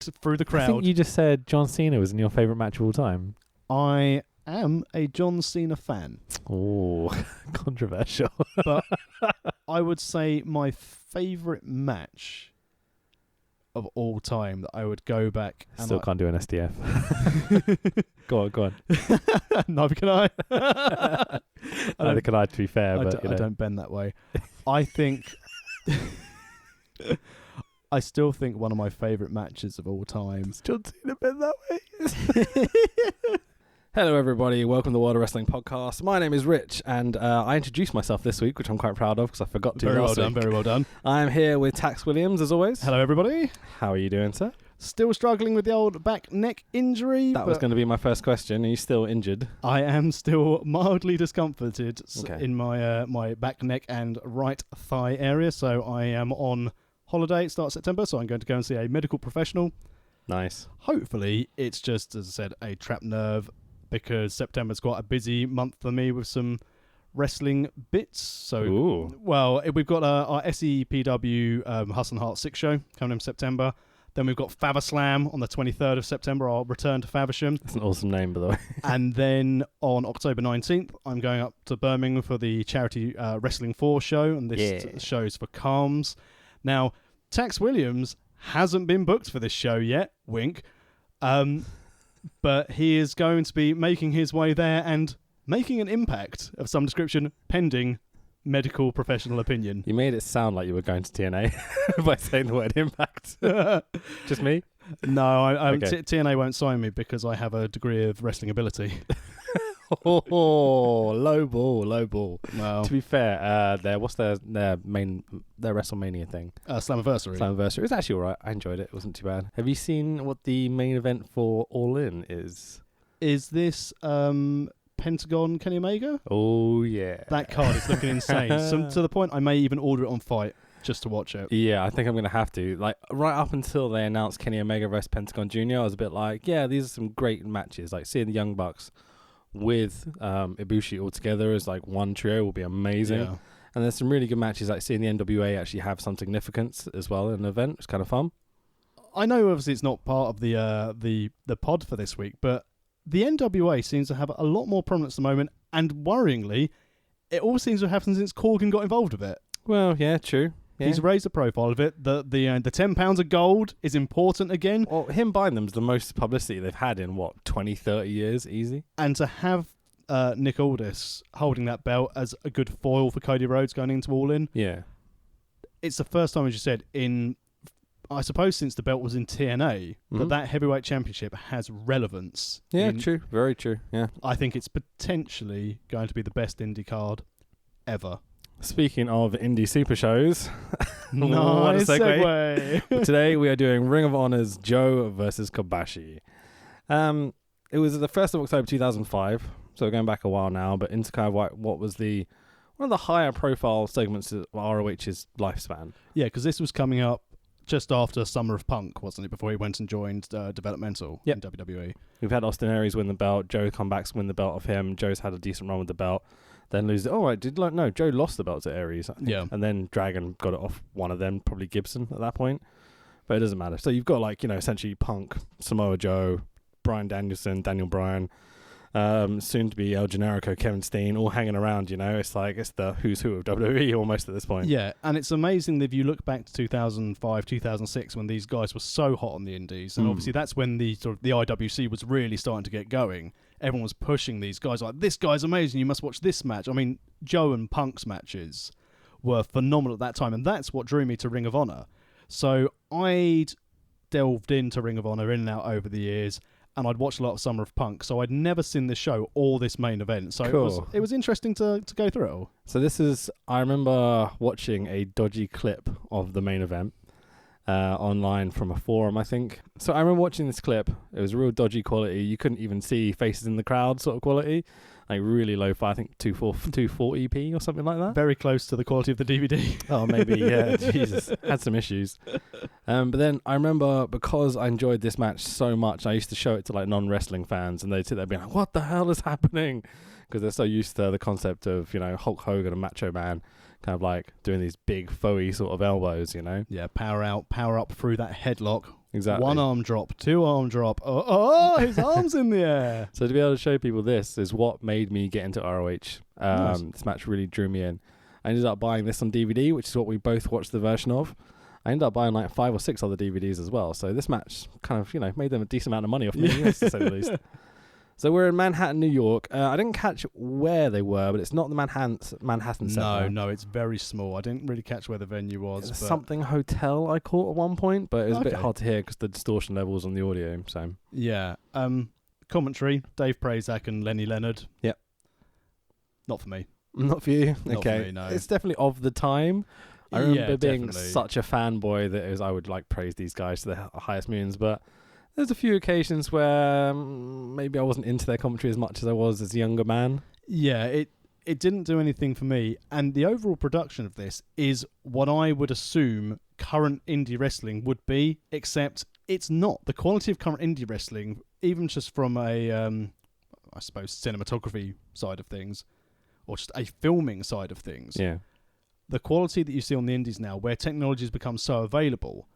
through the crowd. I think you just said John Cena was in your favourite match of all time. I am a John Cena fan. Oh, controversial. But I would say my favourite match of all time that I would go back and Still can't do an SDF. Go on. Neither can I. Neither can I, to be fair. I But don't bend that way. I think... I still think one of my favourite matches of all time... John Cena bend that way? Hello everybody, welcome to the World of Wrestling Podcast. My name is Rich and I introduced myself this week, which I'm quite proud of because I forgot to last week. Very well done. I am here with Tax Williams as always. Hello everybody. How are you doing, sir? Still struggling with the old back neck injury. That was going to be my first question. Are you still injured? I am still mildly discomforted Okay. in my my back neck and right thigh area, so I am on holiday at start of September, so I'm going to go and see a medical professional. Nice. Hopefully it's just, as I said, a trapped nerve, because September's quite a busy month for me with some wrestling bits. So, Ooh. Well, we've got our SEPW Hustle and Heart 6 show coming in September. Then we've got Faverslam on the 23rd of September. I'll return to Faversham. That's an awesome name, by the way. And then on October 19th, I'm going up to Birmingham for the charity Wrestling 4 show. And this show's for Calms. Now, Tax Williams hasn't been booked for this show yet. Wink. But he is going to be making his way there and making an impact of some description pending medical professional opinion. You made it sound like you were going to TNA by saying the word impact. Just me? No, Okay. TNA won't sign me because I have a degree of wrestling ability. Oh, low ball. Well, To be fair, what's their WrestleMania thing? Slammiversary. Slammiversary. It was actually alright. I enjoyed it. It wasn't too bad. Have you seen what the main event for All In is? Is this Pentagon Kenny Omega? Oh yeah. That card is looking insane. To the point I may even order it on Fight just to watch it. Yeah, I think I'm gonna have to. Like right up until they announced Kenny Omega versus Pentagon Jr., I was a bit like, yeah, these are some great matches. Like seeing the Young Bucks with Ibushi all together as like one trio will be amazing. Yeah. And there's some really good matches, like seeing the NWA actually have some significance as well in an event. It's kind of fun. I know obviously it's not part of the pod for this week, but the NWA seems to have a lot more prominence at the moment, and worryingly, it all seems to have happened since Corgan got involved with it. Well, yeah, true. Yeah. He's raised the profile of it. The £10 of gold is important again. Well, him buying them is the most publicity they've had in, 20, 30 years, easy. And to have Nick Aldis holding that belt as a good foil for Cody Rhodes going into All In, Yeah. it's the first time, as you said, I suppose since the belt was in TNA, that heavyweight championship has relevance. Yeah, true. Very true, yeah. I think it's potentially going to be the best indie card ever. Speaking of indie super shows, what a Nice segue. segue. Today we are doing Ring of Honor's Joe versus Kobashi. It was the 1st of October 2005, so we're going back a while now, but into kind of what was one of the higher profile segments of ROH's lifespan. Yeah, because this was coming up just after Summer of Punk, wasn't it, before he went and joined Developmental in WWE. We've had Austin Aries win the belt, Joe come back to win the belt off him, Joe's had a decent run with the belt, then lose it. Oh, right, no, Joe lost the belt to Aries, I think. Yeah. And then Dragon got it off one of them, probably Gibson at that point. But it doesn't matter. So you've got essentially Punk, Samoa Joe, Bryan Danielson, Daniel Bryan, soon to be El Generico, Kevin Steen, all hanging around, It's like it's the who's who of WWE almost at this point. Yeah, and it's amazing that if you look back to 2005, 2006, when these guys were so hot on the indies, and obviously that's when the IWC was really starting to get going. Everyone was pushing these guys like, this guy's amazing, you must watch this match. I mean, Joe and Punk's matches were phenomenal at that time, and that's what drew me to Ring of Honor. So I'd delved into Ring of Honor in and out over the years, and I'd watched a lot of Summer of Punk, so I'd never seen this show or this main event. So cool. it was interesting to go through it all. So I remember watching a dodgy clip of the main event online from a forum, I think. So I remember watching this clip. It was real dodgy quality. You couldn't even see faces in the crowd sort of quality. Like really low-fi, I think 240p or something like that. Very close to the quality of the DVD. Oh, maybe, yeah. Jesus. Had some issues. But then I remember, because I enjoyed this match so much, I used to show it to non-wrestling fans, and they'd sit there being like, what the hell is happening? Because they're so used to the concept of, Hulk Hogan and Macho Man kind of doing these big, foey sort of elbows, Yeah, power out, power up through that headlock, Exactly. 1 arm drop, 2 arm drop. Oh, his arm's in the air. So to be able to show people this is what made me get into ROH. Nice. This match really drew me in. I ended up buying this on DVD, which is what we both watched the version of. I ended up buying like 5 or 6 other DVDs as well. So this match kind of, made them a decent amount of money off me, to say the least. So we're in Manhattan, New York. I didn't catch where they were, but it's not the Manhattan Center. No, it's very small. I didn't really catch where the venue was. It was something hotel I caught at one point, but it was a bit hard to hear because the distortion levels on the audio. So yeah. Commentary, Dave Prazak and Lenny Leonard. Yep. Not for me. Not for you? Not okay. for me, no. It's definitely of the time. I remember being definitely. such a fanboy that I would like praise these guys to the highest moons, but there's a few occasions where maybe I wasn't into their commentary as much as I was as a younger man. Yeah, it didn't do anything for me. And the overall production of this is what I would assume current indie wrestling would be, except it's not. The quality of current indie wrestling, even just from a, I suppose, cinematography side of things, or just a filming side of things. Yeah. The quality that you see on the indies now, where technology has become so available,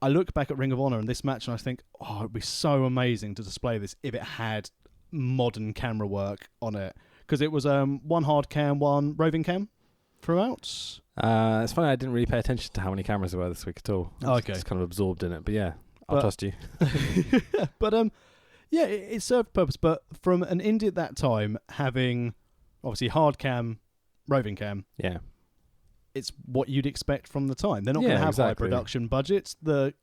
I look back at Ring of Honor and this match and I think, oh, it'd be so amazing to display this if it had modern camera work on it. Because it was 1 hard cam, 1 roving cam throughout. It's funny, I didn't really pay attention to how many cameras there were this week at all. I was just kind of absorbed in it. But yeah, I'll trust you. But yeah, it served a purpose. But from an indie at that time, having obviously hard cam, roving cam. Yeah. It's what you'd expect from the time. They're not going to have high production budgets. The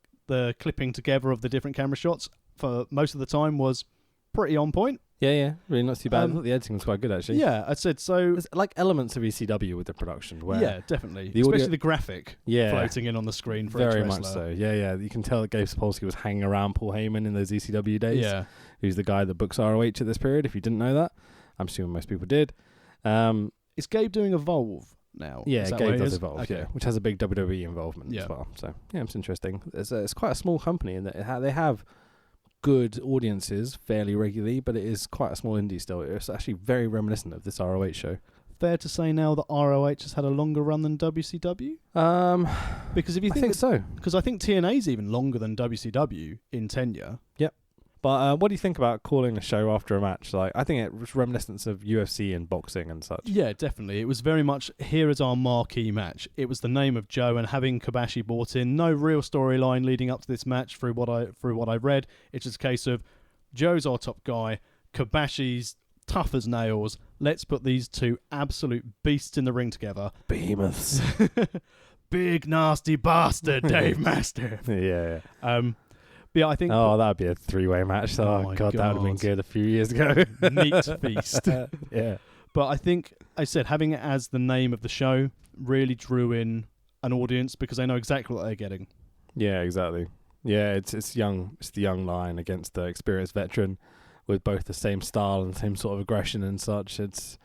clipping together of the different camera shots for most of the time was pretty on point. Yeah, really not too bad. I thought the editing was quite good, actually. Yeah, I said so. There's like elements of ECW with the production. Where Definitely. Especially the graphic floating in on the screen for very each much so. Yeah. You can tell that Gabe Sapolsky was hanging around Paul Heyman in those ECW days. Yeah. Who's the guy that books ROH at this period, if you didn't know that. I'm assuming most people did. Is Gabe doing Evolve now? Yeah, Gabe does Evolve, okay. which has a big WWE involvement as well. So, yeah, it's interesting. It's quite a small company in that they have good audiences fairly regularly, but it is quite a small indie still. It's actually very reminiscent of this ROH show. Fair to say now that ROH has had a longer run than WCW? Because if you think so. Because I think TNA's even longer than WCW in tenure. Yep. But what do you think about calling a show after a match? Like, I think it was reminiscent of UFC and boxing and such. Yeah, definitely. It was very much, here is our marquee match. It was the name of Joe, and having Kobashi brought in, no real storyline leading up to this match through what I read. It's just a case of Joe's our top guy, Kobashi's tough as nails. Let's put these two absolute beasts in the ring together. Behemoths. Big nasty bastard, Dave Master. Yeah. Yeah, I think. Oh, that'd be a 3-way match. Oh God, that would have been good a few years ago. Meat feast. Yeah. But I think, I said, having it as the name of the show really drew in an audience because they know exactly what they're getting. Yeah, exactly. Yeah, it's young. It's the young lion against the experienced veteran, with both the same style and the same sort of aggression and such. It's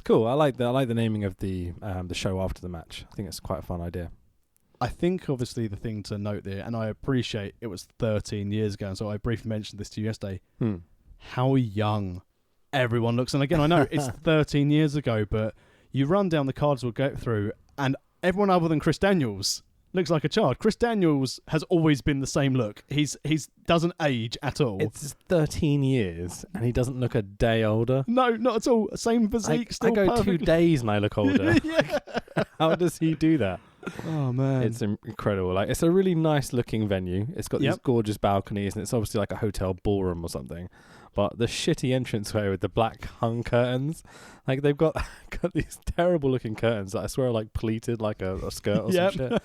cool. I like the naming of the show after the match. I think it's quite a fun idea. I think, obviously, the thing to note there, and I appreciate it was 13 years ago, and so I briefly mentioned this to you yesterday, how young everyone looks. And again, I know it's 13 years ago, but you run down the cards we'll go through, and everyone other than Chris Daniels looks like a child. Chris Daniels has always been the same look. He's doesn't age at all. It's 13 years, and he doesn't look a day older. No, not at all. Same physique, still I go perfect. 2 days and I look older. How does he do that? Oh man, it's incredible. Like, it's a really nice looking venue. It's got these gorgeous balconies, and it's obviously like a hotel ballroom or something. But the shitty entranceway with the black hung curtains, like they've got these terrible looking curtains that I swear are like pleated like a skirt or some shit.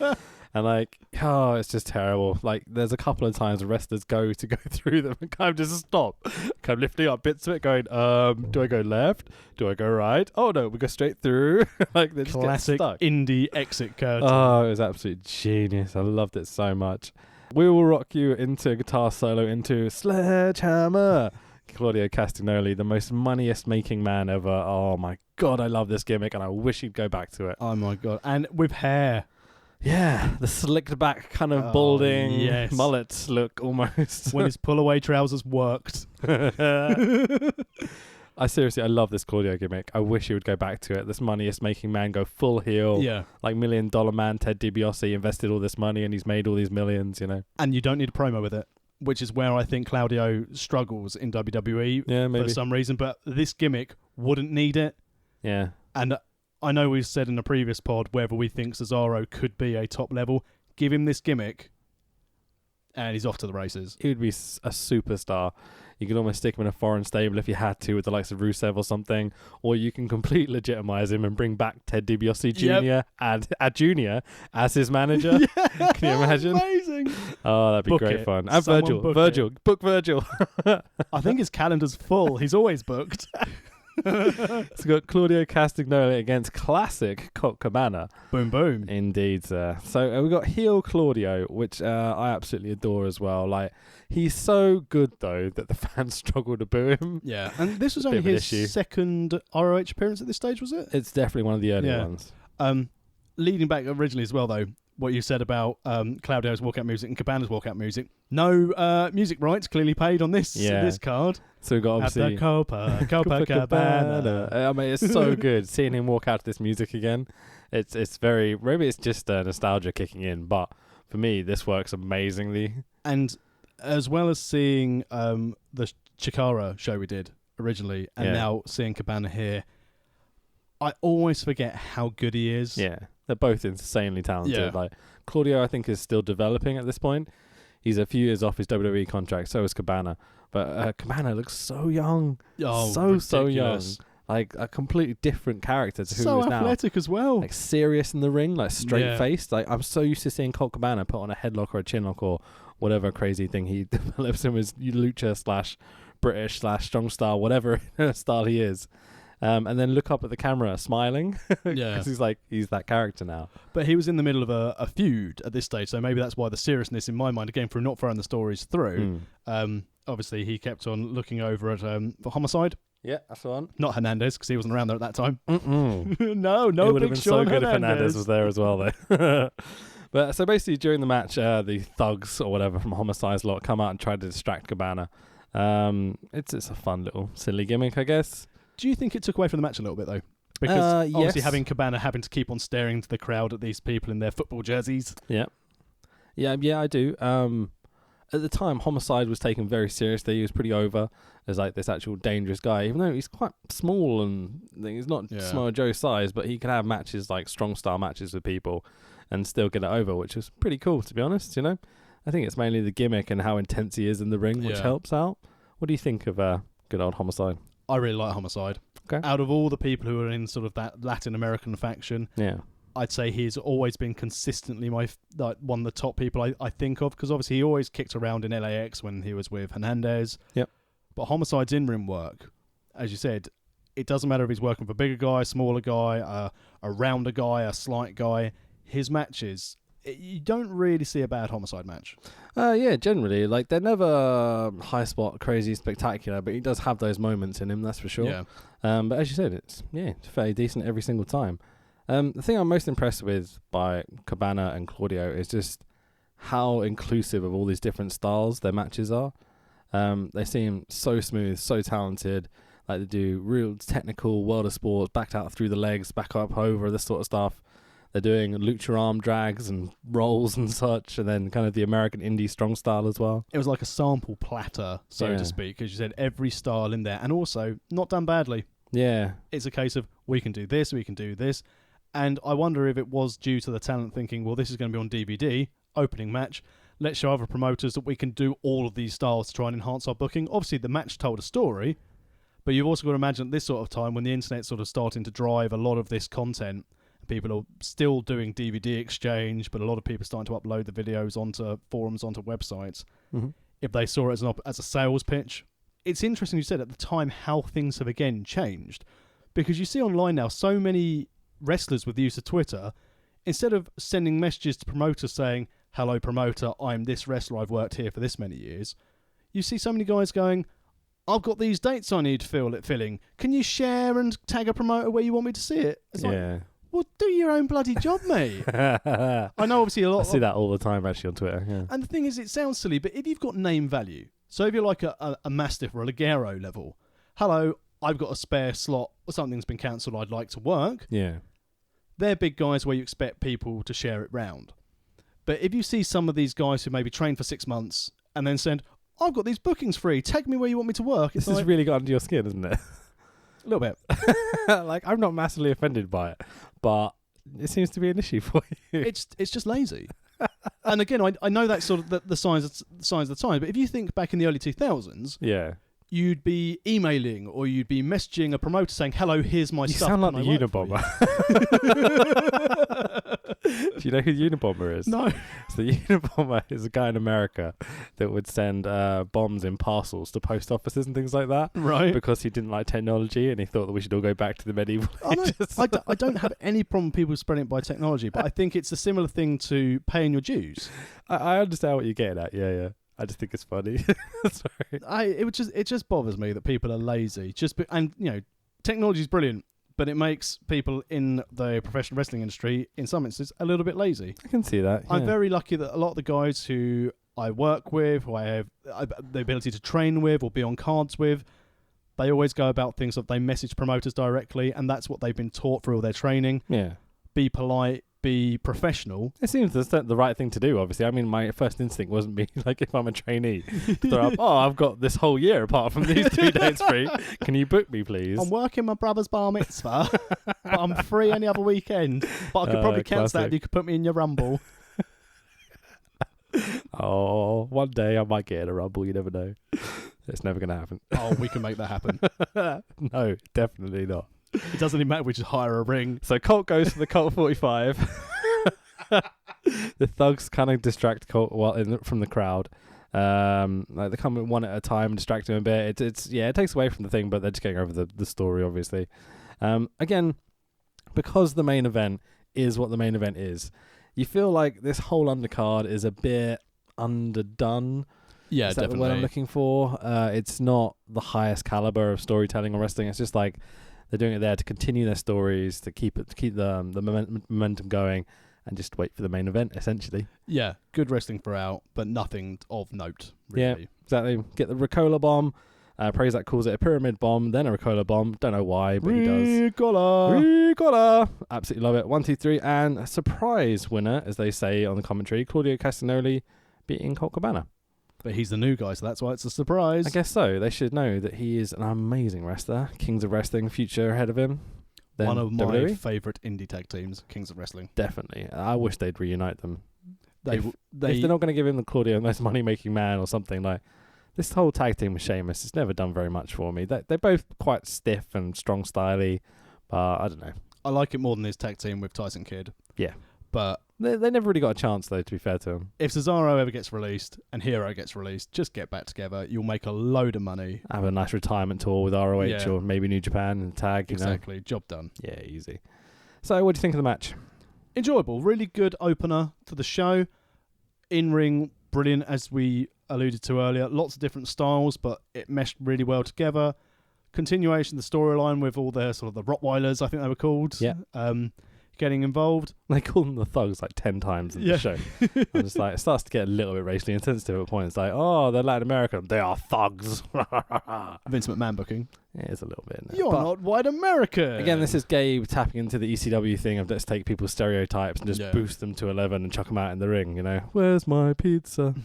And like, oh, it's just terrible. Like, there's a couple of times wrestlers go through them and kind of just stop, kind of lifting up bits of it, going, do I go left? Do I go right? Oh no, we go straight through. Like, they just classic get stuck. indie exit curtain. Oh, it was absolute genius. I loved it so much. We will rock you into a guitar solo into Sledgehammer. Claudio Castagnoli, the most moneyest making man ever. Oh my God, I love this gimmick, and I wish he'd go back to it. Oh my God, and with hair. Yeah, the slicked back kind of balding mullet look almost. When his pull-away trousers worked. I love this Claudio gimmick. I wish he would go back to it. This money-est making man go full heel. Yeah. Like $1 million man Ted DiBiase invested all this money and he's made all these millions, you know. And you don't need a promo with it, which is where I think Claudio struggles in WWE for some reason. But this gimmick wouldn't need it. Yeah. And I know we've said in a previous pod whether we think Cesaro could be a top level. Give him this gimmick and he's off to the races. He would be a superstar. You could almost stick him in a foreign stable if you had to with the likes of Rusev or something. Or you can completely legitimize him and bring back Ted DiBiase Jr. and Jr. as his manager. Yeah, can you imagine? Amazing. Oh, that'd be great fun. And Virgil. Book Virgil. I think his calendar's full. He's always booked. It's got Claudio Castagnoli against classic Colt Cabana. Boom, boom. Indeed, sir. So we've got heel Claudio, which I absolutely adore as well. Like, he's so good, though, that the fans struggle to boo him. Yeah, and this was only his second ROH appearance at this stage, was it? It's definitely one of the early ones. Leading back originally as well, though, what you said about Claudio's walkout music and Cabana's walkout music. No music rights clearly paid on this card. So we've got obviously Cabana. I mean, it's so good seeing him walk out to this music again. It's very, maybe it's just nostalgia kicking in, but for me this works amazingly. And as well as seeing the Chikara show we did originally, and now seeing Cabana here, I always forget how good he is. Yeah, they're both insanely talented. Yeah. Like Claudio, I think, is still developing at this point. He's a few years off his WWE contract. So is Cabana, but Cabana looks so young. Oh, so young. Like a completely different character to who he is now. So athletic as well. Like serious in the ring, like straight faced. Like I'm so used to seeing Colt Cabana put on a headlock or a chinlock or whatever crazy thing he develops in his lucha / British / strong style, whatever style he is. And then look up at the camera smiling because he's that character now. But he was in the middle of a feud at this stage, so maybe that's why the seriousness in my mind, again, for not throwing the stories through, obviously he kept on looking over at for Homicide. Yeah, that's the one. Not Hernandez, because he wasn't around there at that time. No, it would have been so good if Hernandez was there as well, though. But so basically during the match, the thugs or whatever from Homicide's lot come out and try to distract Cabana. It's a fun little silly gimmick, I guess. Do you think it took away from the match a little bit, though? Because obviously having Cabana having to keep on staring into the crowd at these people in their football jerseys. Yeah, I do. At the time, Homicide was taken very seriously. He was pretty over as like this actual dangerous guy, even though he's quite small and he's not Samoa Joe size, but he can have matches like strong style matches with people and still get it over, which was pretty cool, to be honest. You know, I think it's mainly the gimmick and how intense he is in the ring, which helps out. What do you think of good old Homicide? I really like Homicide. Okay. Out of all the people who are in sort of that Latin American faction, I'd say he's always been consistently one of the top people I think of, because obviously he always kicked around in LAX when he was with Hernandez. Yep. But Homicide's in-ring work, as you said, it doesn't matter if he's working for a bigger guy, smaller guy, a rounder guy, a slight guy. His matches, you don't really see a bad Homicide match. Yeah, generally. Like, they're never high spot, crazy, spectacular, but he does have those moments in him, that's for sure. Yeah. But as you said, it's fairly decent every single time. The thing I'm most impressed with by Cabana and Claudio is just how inclusive of all these different styles their matches are. They seem so smooth, so talented. Like, they do real technical world of sports, backed out through the legs, back up over, this sort of stuff. They're doing lucha arm drags and rolls and such, and then kind of the American indie strong style as well. It was like a sample platter, so to speak, as you said, every style in there, and also not done badly. Yeah. It's a case of, we can do this, and I wonder if it was due to the talent thinking, well, this is going to be on DVD, opening match, let's show other promoters that we can do all of these styles to try and enhance our booking. Obviously, the match told a story, but you've also got to imagine at this sort of time, when the internet's sort of starting to drive a lot of this content, people are still doing DVD exchange, but a lot of people are starting to upload the videos onto forums, onto websites. Mm-hmm. If they saw it as a sales pitch, it's interesting you said at the time how things have again changed, because you see online now so many wrestlers with the use of Twitter, instead of sending messages to promoters saying, "Hello promoter, I'm this wrestler, I've worked here for this many years," you see so many guys going, "I've got these dates I need filling. Can you share and tag a promoter where you want me to see it?" It's like, well, do your own bloody job, mate. I know obviously a lot. I see that all the time actually on Twitter. Yeah. And the thing is, it sounds silly, but if you've got name value, so if you're like a Mastiff or a Ligero level, hello, I've got a spare slot or something's been cancelled, I'd like to work. Yeah. They're big guys where you expect people to share it round. But if you see some of these guys who maybe train for 6 months and then send, I've got these bookings free, take me where you want me to work. This has really got under your skin, isn't it? A little bit. Like, I'm not massively offended by it, but it seems to be an issue for you. It's just lazy. And again, I know that's sort of the signs of the time, but if you think back in the early 2000s, Yeah. you'd be emailing or you'd be messaging a promoter saying, hello, here's my You stuff. sound like Can the I work for Unabomber. Do you know who the Unabomber is? No. So the Unabomber is a guy in America that would send bombs in parcels to post offices and things like that. Right. Because he didn't like technology and he thought that we should all go back to the medieval ages. I don't have any problem with people spreading it by technology, but I think it's a similar thing to paying your dues. I understand what you're getting at. Yeah, yeah. I just think it's funny. Sorry. It just bothers me that people are lazy. And technology is brilliant, but it makes people in the professional wrestling industry, in some instances, a little bit lazy. I can see that. Yeah. I'm very lucky that a lot of the guys who I work with, who I have the ability to train with or be on cards with, they always go about things that they message promoters directly, and that's what they've been taught through all their training. Yeah. Be polite. Be professional. It seems the right thing to do, obviously. I mean, my first instinct wasn't be like, if I'm a trainee, throw up, I've got this whole year apart from these 2 dates free. Can you book me, please? I'm working my brother's bar mitzvah, but I'm free any other weekend. But I could probably cancel that if you could put me in your Rumble. Oh, one day I might get in a Rumble, you never know. It's never going to happen. Oh, we can make that happen. No, definitely not. It doesn't even matter, we just hire a ring. So Colt goes to the Colt 45. The thugs kind of distract Colt from the crowd. Like they come in one at a time, distract him a bit. It takes away from the thing, but they're just getting over the story, obviously. Again, because the main event is what the main event is, you feel like this whole undercard is a bit underdone. Yeah, is that definitely. what I'm looking for? It's not the highest caliber of storytelling or wrestling. It's just like they're doing it there to continue their stories, to keep the momentum going, and just wait for the main event, essentially. Yeah, good wrestling throughout, but nothing of note, really. Yeah, exactly. Get the Ricola bomb. Prazak calls it a pyramid bomb, then a Ricola bomb. Don't know why, but he does. Ricola! Absolutely love it. 1, 2, 3, and a surprise winner, as they say on the commentary, Claudio Castagnoli beating Colt Cabana. But he's the new guy, so that's why it's a surprise. I guess so. They should know that he is an amazing wrestler. Kings of Wrestling, future ahead of him. Then one of my WWE? favourite indie tag teams, Kings of Wrestling. Definitely. I wish they'd reunite them. If they're not going to give him the Claudio most money-making man or something, like this whole tag team with Sheamus, it's never done very much for me. They're both quite stiff and strong-styly, but I don't know. I like it more than his tag team with Tyson Kidd. Yeah. But they never really got a chance, though, to be fair to him. if Cesaro ever gets released and Hero gets released, just get back together. You'll make a load of money. Have a nice retirement tour with ROH or maybe New Japan and tag, Exactly. Job done. Yeah, easy. So, what do you think of the match? Enjoyable. Really good opener to the show. In-ring, brilliant, as we alluded to earlier. Lots of different styles, but it meshed really well together. Continuation of the storyline with all the sort of the Rottweilers, I think they were called. Yeah. Getting involved. They call them the thugs like 10 times in the show. I'm just like, it starts to get a little bit racially insensitive at points. It's like, oh, they're Latin American. They are thugs. Vince McMahon booking. Yeah, it's a little bit. You're not white American. Again, this is Gabe tapping into the ECW thing of let's take people's stereotypes and just boost them to 11 and chuck them out in the ring, Where's my pizza?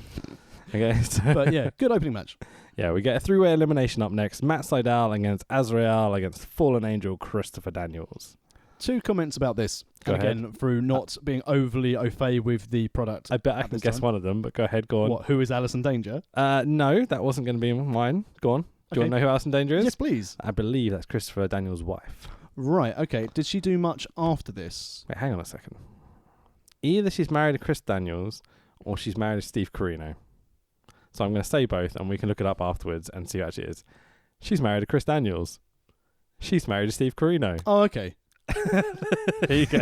Okay. So but yeah, good opening match. Yeah, we get a 3-way elimination up next. Matt Sydal against Azrael against Fallen Angel Christopher Daniels. 2 comments about this. Go again, ahead. Through not being overly au fait with the product. I bet I can guess one of them, but go ahead, go on. What, who is Alison Danger? No, that wasn't going to be mine. Go on. Do you want to know who Alison Danger is? Yes, please. I believe that's Christopher Daniels' wife. Right, okay. Did she do much after this? Wait, hang on a second. Either she's married to Chris Daniels or she's married to Steve Corino. So I'm going to say both and we can look it up afterwards and see who it actually is. She's married to Chris Daniels. She's married to Steve Corino. Oh, okay. There you go.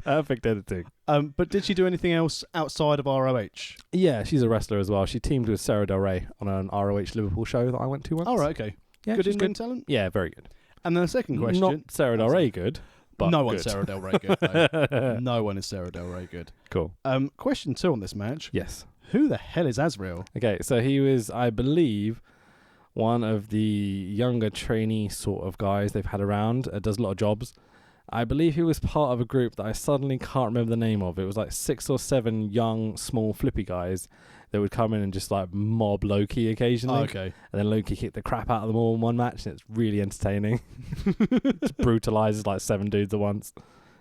Perfect editing. But did she do anything else outside of ROH? Yeah, she's a wrestler as well. She teamed with Sarah Del Rey on an ROH Liverpool show that I went to once. Oh, right, okay. Yeah, good she's in-ring talent? Yeah, very good. And then the second question. Not Sarah Del Rey good, but no good. one's Sarah Del Rey good, though. No one is Sarah Del Rey good. Cool. Question 2 on this match. Yes. Who the hell is Azrael? Okay, so he was, I believe, one of the younger trainee sort of guys they've had around. Does a lot of jobs. I believe he was part of a group that I suddenly can't remember the name of. It was like 6 or 7 young, small, flippy guys that would come in and just like mob Loki occasionally. Okay. And then Loki kicked the crap out of them all in one match, and it's really entertaining. Just brutalizes like 7 dudes at once.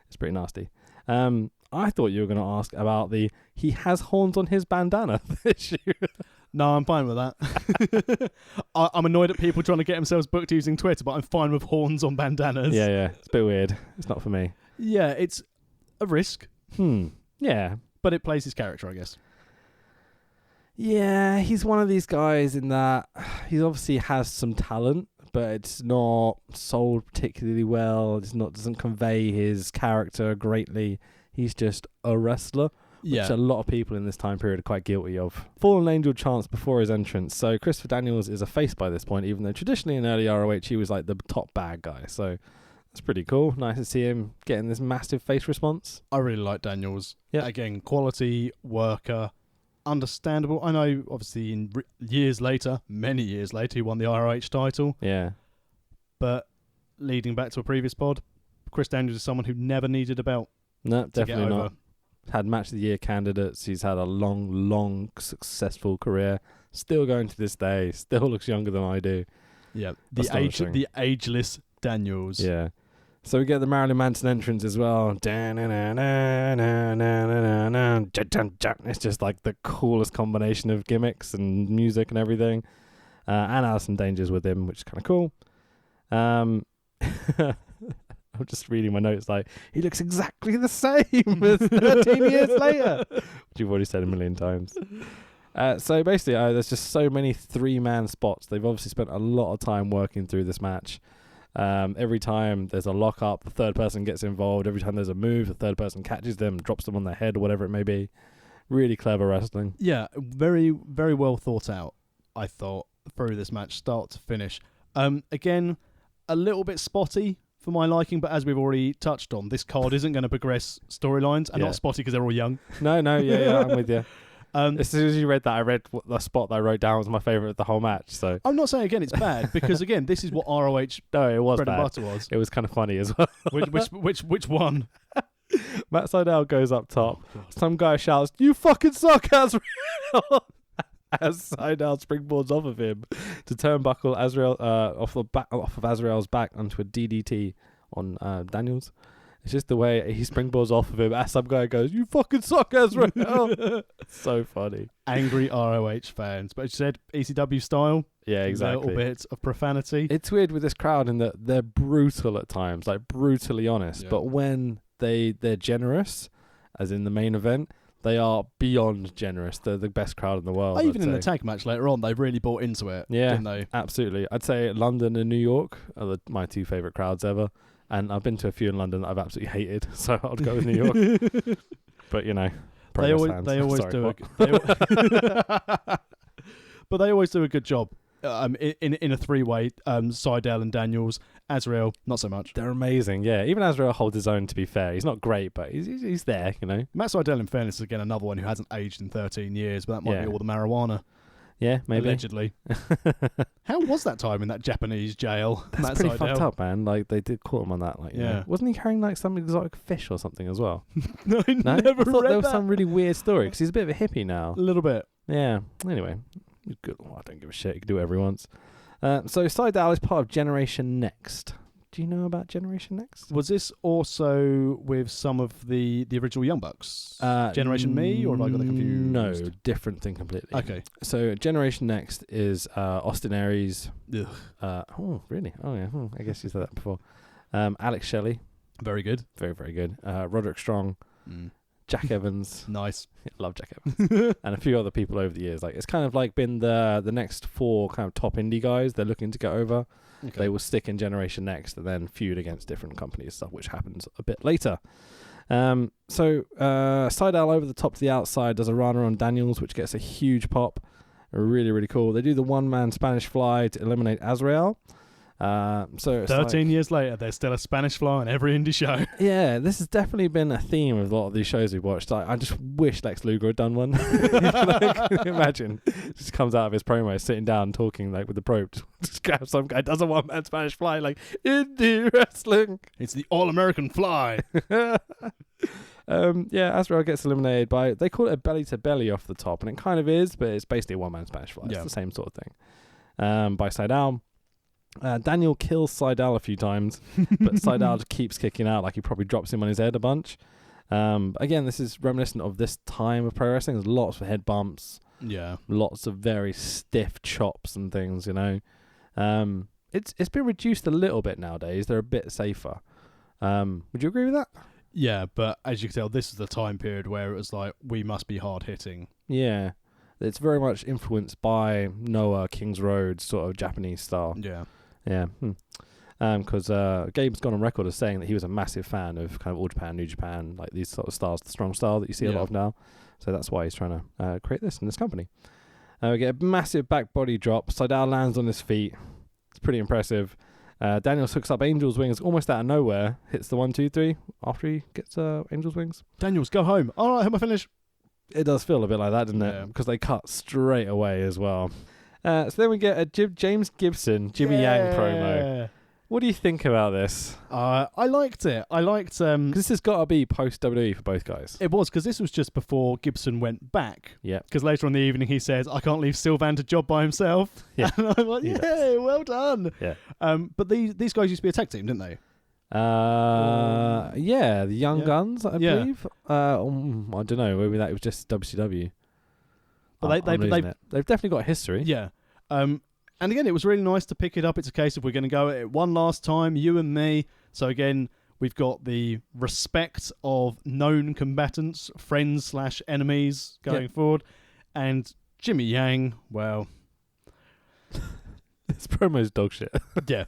It's pretty nasty. I thought you were going to ask about he has horns on his bandana issue. No, I'm fine with that. I'm annoyed at people trying to get themselves booked using Twitter, but I'm fine with horns on bandanas. Yeah. It's a bit weird. It's not for me. Yeah, it's a risk. Yeah. But it plays his character, I guess. Yeah, he's one of these guys in that he obviously has some talent, but it's not sold particularly well. It's not doesn't convey his character greatly. He's just a wrestler. Which a lot of people in this time period are quite guilty of. Fallen Angel chants before his entrance. So Christopher Daniels is a face by this point, even though traditionally in early ROH he was like the top bad guy. So that's pretty cool. Nice to see him getting this massive face response. I really like Daniels. Yeah. Again, quality worker, understandable. I know, obviously, many years later, he won the ROH title. Yeah. But leading back to a previous pod, Chris Daniels is someone who never needed a belt. No, definitely to get not. over. Had match of the year candidates. He's had a long, successful career. Still going to this day. Still looks younger than I do. Yeah, the ageless Daniels. Yeah. So we get the Marilyn Manson entrance as well. It's just like the coolest combination of gimmicks and music and everything. And Alison Danger's with him, which is kind of cool. I'm just reading my notes like, he looks exactly the same as 13 years later. Which you've already said a million times. So basically, there's just so many 3-man spots. They've obviously spent a lot of time working through this match. Every time there's a lock-up, the third person gets involved. Every time there's a move, the third person catches them, drops them on their head, or whatever it may be. Really clever wrestling. Yeah, very, very well thought out, I thought, through this match, start to finish. Again, a little bit spotty for my liking, but as we've already touched on, this card isn't going to progress storylines, and not spotty because they're all young. No, yeah, I'm with you. As soon as you read that, I read the spot that I wrote down was my favourite of the whole match. So I'm not saying again it's bad, because again this is what ROH it was bread bad. and butter was. It was kind of funny as well. Which one? Matt Sydal goes up top. Some guy shouts, "You fucking suck, Azrael!" As Sydal springboards off of him to turnbuckle Azrael off of Azrael's back onto a DDT on Daniels. It's just the way he springboards off of him as some guy goes, "You fucking suck, Azrael!" So funny. Angry ROH fans. But you said ECW style. Yeah, exactly. A little bit of profanity. It's weird with this crowd in that they're brutal at times, like brutally honest. Yeah. But when they're generous, as in the main event, they are beyond generous. They're the best crowd in the world. Even in the tag match later on, they really bought into it, didn't they? Absolutely. I'd say London and New York are my 2 favourite crowds ever. And I've been to a few in London that I've absolutely hated, so I'd go with New York. But, you know, they always do but they always do a good job in a 3-way. Sydal and Daniels, Azrael, not so much. They're amazing, yeah. Even Azrael holds his own, to be fair. He's not great, but he's there, you know. Matt Sydal, in fairness, is again another one who hasn't aged in 13 years, but that might be all the marijuana. Yeah, maybe. Allegedly. How was that time in that Japanese jail? That's pretty fucked up, man. Like, they did caught him on that. Like, yeah. You know. Wasn't he carrying, like, some exotic fish or something as well? No, I never I thought read there was that. some really weird story, because he's a bit of a hippie now. A little bit. Yeah. Anyway. Good. Well, I don't give a shit. You can do whatever he wants. So, Sydal is part of Generation Next. Do you know about Generation Next? Was this also with some of the original Young Bucks? Generation Me, or have I got that confused? No, different thing completely. Okay. So Generation Next is Austin Aries. Ugh. Oh, really? Oh, yeah. I guess you said that before. Alex Shelley. Very good. Very, very good. Roderick Strong. Jack Evans. Nice. Love Jack Evans. And a few other people over the years. Like, it's kind of like been the next 4 kind of top indie guys they're looking to get over. Okay. They will stick in Generation Next and then feud against different companies, stuff which happens a bit later. So Sydal over the top to the outside does a Rana on Daniels, which gets a huge pop. Really, really cool. They do the 1-man Spanish fly to eliminate Azrael. So it's 13 years later, there's still a Spanish fly on every indie show. Yeah, this has definitely been a theme of a lot of these shows we've watched. I just wish Lex Luger had done one. Like, imagine, just comes out of his promo, sitting down, talking like with the probe. Just grab some guy, does a one-man Spanish fly, like indie wrestling. It's the all-American fly. Azrael gets eliminated by, they call it a belly-to-belly off the top, and it kind of is, but it's basically a one-man Spanish fly. It's the same sort of thing. By Seidel. Daniel kills Seidel a few times, but Seidel just keeps kicking out, like he probably drops him on his head a bunch. Again, this is reminiscent of this time of pro wrestling. There's lots of head bumps. Yeah. Lots of very stiff chops and things, you know. It's been reduced a little bit nowadays. They're a bit safer. Would you agree with that? Yeah, but as you can tell, this is the time period where it was like, we must be hard-hitting. Yeah. It's very much influenced by Noah, King's Road sort of Japanese style. Yeah. Yeah. Because Gabe's gone on record as saying that he was a massive fan of kind of All Japan, New Japan, like these sort of styles, the strong style that you see a lot of now. So that's why he's trying to create this in this company. We get a massive back body drop. Seidel lands on his feet. It's pretty impressive. Daniels hooks up Angel's Wings almost out of nowhere. Hits the 1, 2, 3 after he gets Angel's Wings. Daniels, go home. All right, have my finish. It does feel a bit like that, doesn't it? Because they cut straight away as well. So then we get a James Gibson, Jimmy Yang promo. What do you think about this? I liked it. I liked... Because this has got to be post-WWE for both guys. It was, because this was just before Gibson went back. Yeah. Because later on in the evening he says, I can't leave Sylvan to job by himself. Yeah. And I'm like, well done. Yeah. But these guys used to be a tag team, didn't they? Yeah, the Young Guns, I believe. I don't know. Maybe that was just WCW. But they've definitely got a history. Yeah. And again, it was really nice to pick it up. It's a case of we're going to go at it one last time, you and me. So again, we've got the respect of known combatants, friends / enemies going forward. And Jimmy Yang, well... This promo's dog shit. Yeah.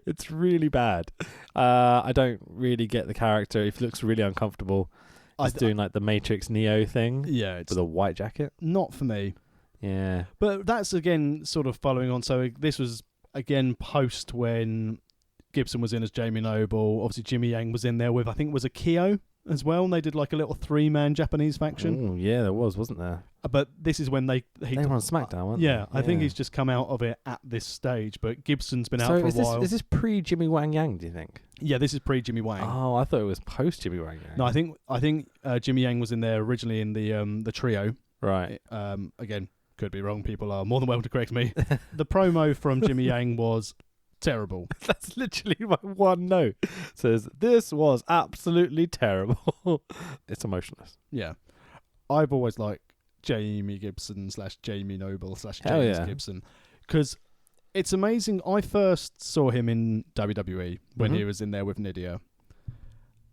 It's really bad. I don't really get the character. He looks really uncomfortable. He's doing like the Matrix Neo thing. Yeah. It's with a white jacket. Not for me. Yeah. But that's, again, sort of following on. So this was, again, post when Gibson was in as Jamie Noble. Obviously, Jimmy Yang was in there with, I think it was Akio as well. And they did like a little 3-man Japanese faction. Oh, yeah, there wasn't there? But this is when they were on SmackDown, weren't they? Yeah, I think he's just come out of it at this stage. But Gibson's been out for a while. Is this pre-Jimmy Wang Yang, do you think? Yeah, this is pre-Jimmy Wang. Oh, I thought it was post-Jimmy Wang Yang. No, I think Jimmy Yang was in there originally in the trio. Right. Again, could be wrong. People are more than welcome to correct me. The promo from Jimmy Yang was terrible. That's literally my one note. It says, this was absolutely terrible. It's emotionless. Yeah. I've always liked Jamie Gibson / Jamie Noble / James Gibson. Because it's amazing. I first saw him in WWE when he was in there with Nydia.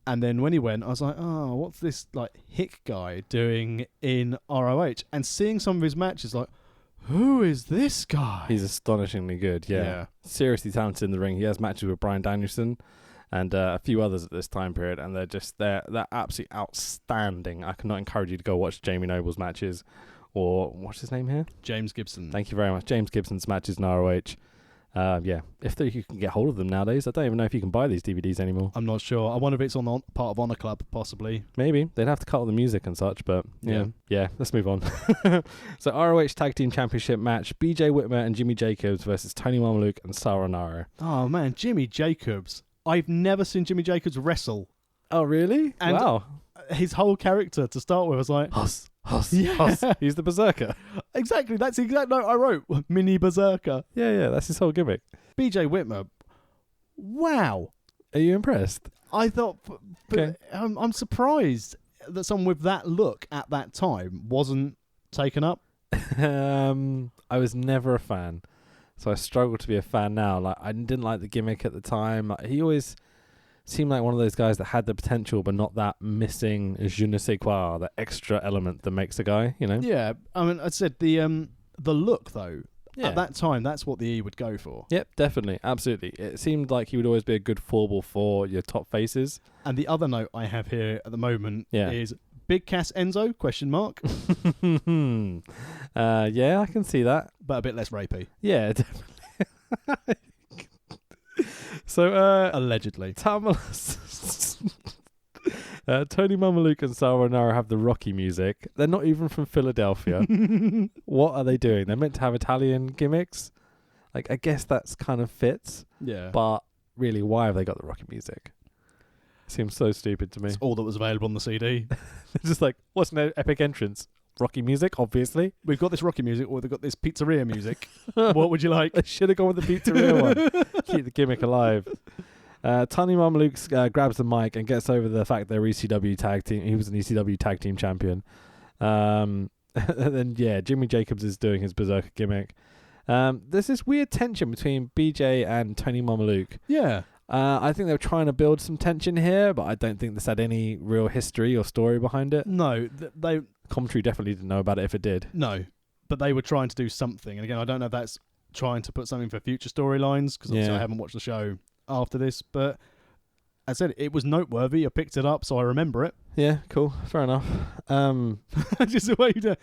And then when he went, I was like, oh, what's this like hick guy doing in ROH? And seeing some of his matches, like, who is this guy? He's astonishingly good, yeah. Seriously talented in the ring. He has matches with Bryan Danielson and a few others at this time period, and they're absolutely outstanding. I cannot encourage you to go watch Jamie Noble's matches, or what's his name here? James Gibson. Thank you very much. James Gibson's matches in ROH. If you can get hold of them nowadays. I don't even know if you can buy these DVDs anymore. I'm not sure. I wonder if it's on part of Honor Club, possibly. Maybe. They'd have to cut all the music and such, but yeah, let's move on. So ROH Tag Team Championship match, BJ Whitmer and Jimmy Jacobs versus Tony Mamaluke and Sara Nara. Oh man, Jimmy Jacobs. I've never seen Jimmy Jacobs wrestle. Oh really? And wow. His whole character to start with was like... Huss. He's the berserker. Exactly, that's the exact note I wrote. Mini berserker. Yeah, that's his whole gimmick. BJ Whitmer. Wow. Are you impressed? I thought... I'm surprised that someone with that look at that time wasn't taken up. I was never a fan. So I struggle to be a fan now. Like I didn't like the gimmick at the time. Like, he always seemed like one of those guys that had the potential, but not that missing je ne sais quoi, that extra element that makes a guy, you know? Yeah, I mean, I said the look though. Yeah. At that time, that's what the E would go for. Yep, definitely, absolutely. It seemed like he would always be a good foible for your top faces. And the other note I have here at the moment is Big Cass Enzo ? Yeah, I can see that, but a bit less rapey. Yeah, definitely. So, Allegedly. Tony Mamaluke and Sayonara have the Rocky music. They're not even from Philadelphia. What are they doing? They're meant to have Italian gimmicks. Like, I guess that's kind of fits. Yeah. But really, why have they got the Rocky music? Seems so stupid to me. It's all that was available on the CD. It's just like, what's an epic entrance? Rocky music, obviously. We've got this Rocky music, or they've got this pizzeria music. What would you like? They should have gone with the pizzeria one. Keep the gimmick alive. Tony Mamaluke grabs the mic and gets over the fact they're ECW tag team. He was an ECW tag team champion. And then, Jimmy Jacobs is doing his Berserker gimmick. There's this weird tension between BJ and Tony Mamaluke. Yeah. I think they were trying to build some tension here, but I don't think this had any real history or story behind it. No, they... Commentary definitely didn't know about it if it did. No, but they were trying to do something. And again, I don't know if that's trying to put something for future storylines, because obviously I haven't watched the show after this. But I said it was noteworthy. I picked it up, so I remember it. Yeah, cool. Fair enough. Just the way to...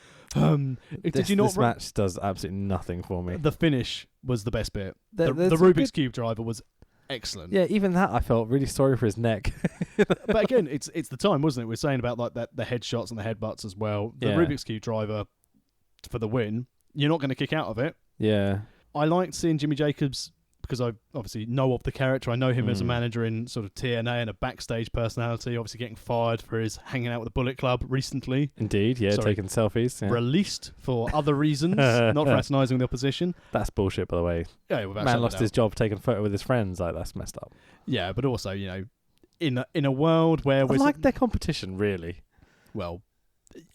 did you not... This match does absolutely nothing for me. The finish was the best bit. The There's Rubik's Cube driver was excellent. Yeah, even that I felt really sorry for his neck. But again, it's the time, wasn't it? We're saying about like that the headshots and the headbutts as well. The Rubik's Cube driver for the win. You're not going to kick out of it. Yeah. I liked seeing Jimmy Jacobs because I obviously know of the character. I know him as a manager in sort of TNA and a backstage personality. Obviously getting fired for his hanging out with the Bullet Club recently. Indeed, taking selfies. Yeah. Released for other reasons, not fraternising the opposition. That's bullshit, by the way. Yeah, man lost his job taking a photo with his friends. Like, that's messed up. Yeah, but also, you know, in a world where I like their competition, really. Well,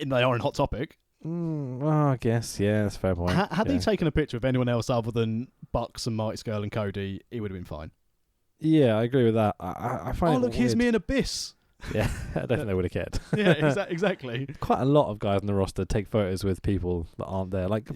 they are in Hot Topic. Well, I guess, yeah, that's a fair point. Had they taken a picture of anyone else other than Bucks and Mike Skull and Cody, it would have been fine. Yeah, I agree with that. I find look, here's me and Abyss. Yeah, I don't think they would have cared. Yeah, exactly. Quite a lot of guys on the roster take photos with people that aren't there. Like,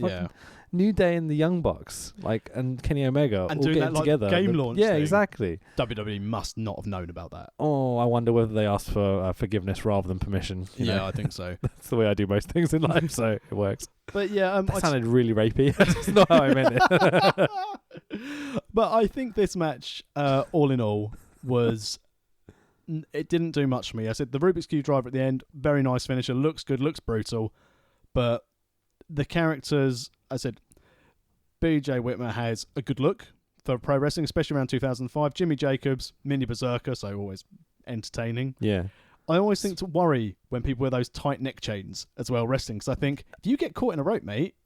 New Day and the Young Bucks, like, and Kenny Omega, and all doing getting that, like, together. game launch Yeah, thing. exactly. WWE must not have known about that. Oh, I wonder whether they asked for forgiveness rather than permission. You know? I think so. That's the way I do most things in life, so it works. But yeah, that sounded really rapey. That's not how I meant it. But I think this match, all in all, was... It didn't do much for me. I said the Rubik's Cube driver at the end, very nice finisher, looks good, looks brutal, but the characters, I said, BJ Whitmer has a good look for pro wrestling, especially around 2005. Jimmy Jacobs, mini berserker, so always entertaining. Yeah. I always think to worry when people wear those tight neck chains as well wrestling, because I think if you get caught in a rope, mate,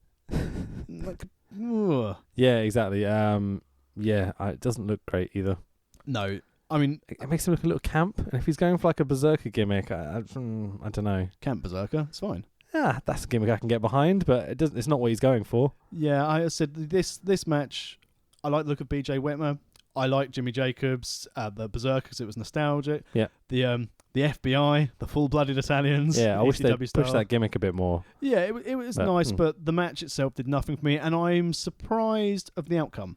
like, ugh. Yeah, exactly. It doesn't look great either. No. I mean, it makes him look a little camp. And if he's going for like a berserker gimmick, I don't know. Camp berserker, it's fine. Yeah, that's a gimmick I can get behind, but it doesn't. It's not what he's going for. Yeah, I said this match. I like the look of BJ Whitmer. I like Jimmy Jacobs, the berserker, because it was nostalgic. Yeah. The FBI, the full-blooded Italians. Yeah, I wish they pushed that gimmick a bit more. Yeah, it was nice, but the match itself did nothing for me, and I'm surprised of the outcome.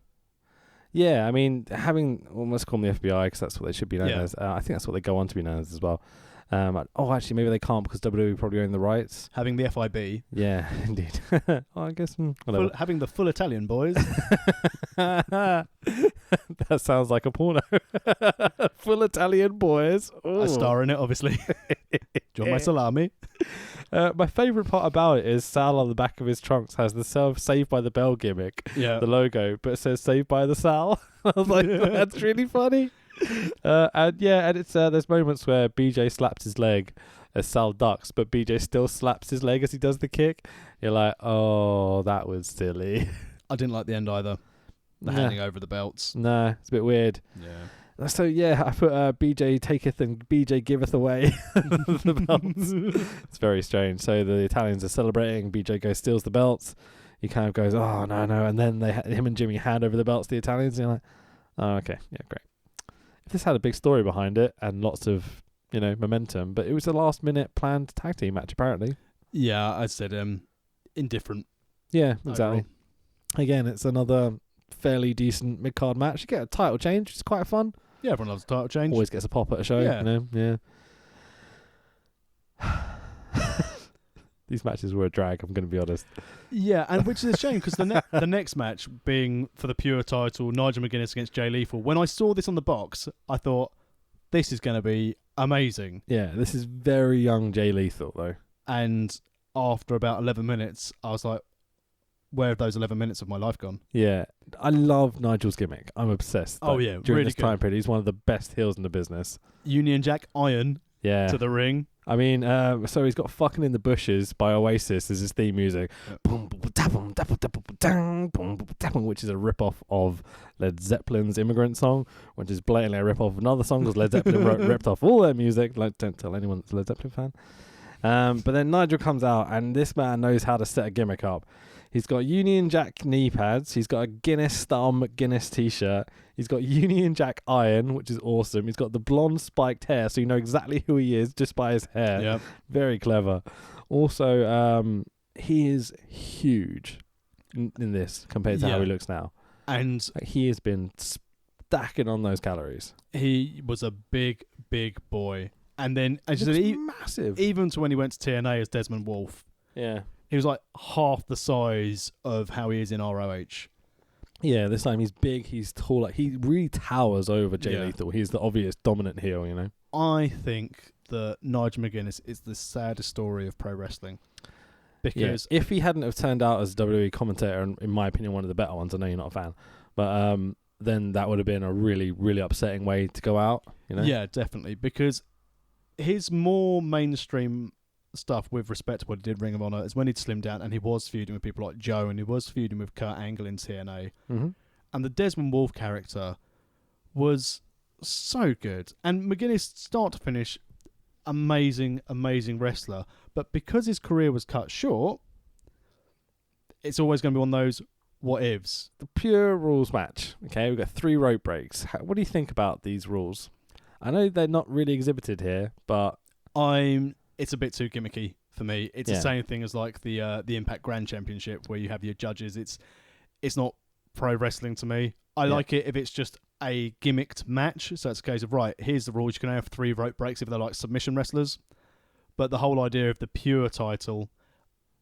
Yeah, I mean, let's call them the FBI because that's what they should be known as. I think that's what they go on to be known as well. Actually, maybe they can't because WWE probably own the rights. Having the FIB. Yeah, indeed. I guess having the full Italian boys. That sounds like a porno. Full Italian boys. Ooh. I star in it, obviously. Do you want my salami? My favourite part about it is Sal on the back of his trunks has the Saved by the Bell gimmick, the logo, but it says Saved by the Sal. I was like, that's really funny. And it's there's moments where BJ slaps his leg as Sal ducks, but BJ still slaps his leg as he does the kick. You're like, oh, that was silly. I didn't like the end either. The handing over the belts. Nah, it's a bit weird. Yeah. So I put BJ taketh and BJ giveth away the belts. It's very strange. So the Italians are celebrating. BJ steals the belts. He kind of goes, oh no, and then him and Jimmy hand over the belts to the Italians. And you're like, oh okay, yeah, great. If this had a big story behind it and lots of momentum, but it was a last minute planned tag team match apparently. Yeah, I said indifferent. Yeah, exactly. Overall. Again, it's another fairly decent mid card match. You get a title change, which is quite fun. Yeah, everyone loves a title change. Always gets a pop at a show, yeah. Yeah. These matches were a drag, I'm going to be honest. Yeah, and which is a shame because the next match being for the pure title, Nigel McGuinness against Jay Lethal. When I saw this on the box, I thought, this is going to be amazing. Yeah, this is very young Jay Lethal, though. And after about 11 minutes, I was like, where have those 11 minutes of my life gone? Yeah, I love Nigel's gimmick. I'm obsessed. Oh, yeah, during really this time period, he's one of the best heels in the business. Union Jack Iron to the ring. I mean, so he's got "Fucking in the Bushes" by Oasis as his theme music, which is a rip-off of Led Zeppelin's "Immigrant Song," which is blatantly a rip-off of another song because Led Zeppelin ripped off all their music. Like, don't tell anyone that's a Led Zeppelin fan. But then Nigel comes out, and this man knows how to set a gimmick up. He's got Union Jack knee pads. He's got a Guinness-style McGuinness t-shirt. He's got Union Jack iron, which is awesome. He's got the blonde spiked hair, so you know exactly who he is just by his hair. Yep. Very clever. Also, he is huge in this compared to how he looks now. And he has been stacking on those calories. He was a big, big boy. And then, as you said, massive. Even to when he went to TNA as Desmond Wolfe. Yeah. He was like half the size of how he is in ROH. Yeah, this time he's big, he's tall. Like, he really towers over Jay Lethal. He's the obvious dominant heel, you know? I think that Nigel McGuinness is the saddest story of pro wrestling. Because if he hadn't have turned out as a WWE commentator, and in my opinion, one of the better ones, I know you're not a fan, but then that would have been a really, really upsetting way to go out, you know? Yeah, definitely. Because his more mainstream stuff with respect to what he did Ring of Honor is when he'd slimmed down and he was feuding with people like Joe and he was feuding with Kurt Angle in TNA. Mm-hmm. And the Desmond Wolfe character was so good. And McGuinness, start to finish, amazing, amazing wrestler. But because his career was cut short, it's always going to be one of those what ifs. The pure rules match. Okay, we've got 3 rope breaks. What do you think about these rules? I know they're not really exhibited here, but it's a bit too gimmicky for me. It's the same thing as like the Impact Grand Championship where you have your judges. It's not pro wrestling to me. I like it if it's just a gimmicked match. So it's a case of, right, here's the rules. You can have 3 rope breaks if they're like submission wrestlers. But the whole idea of the pure title,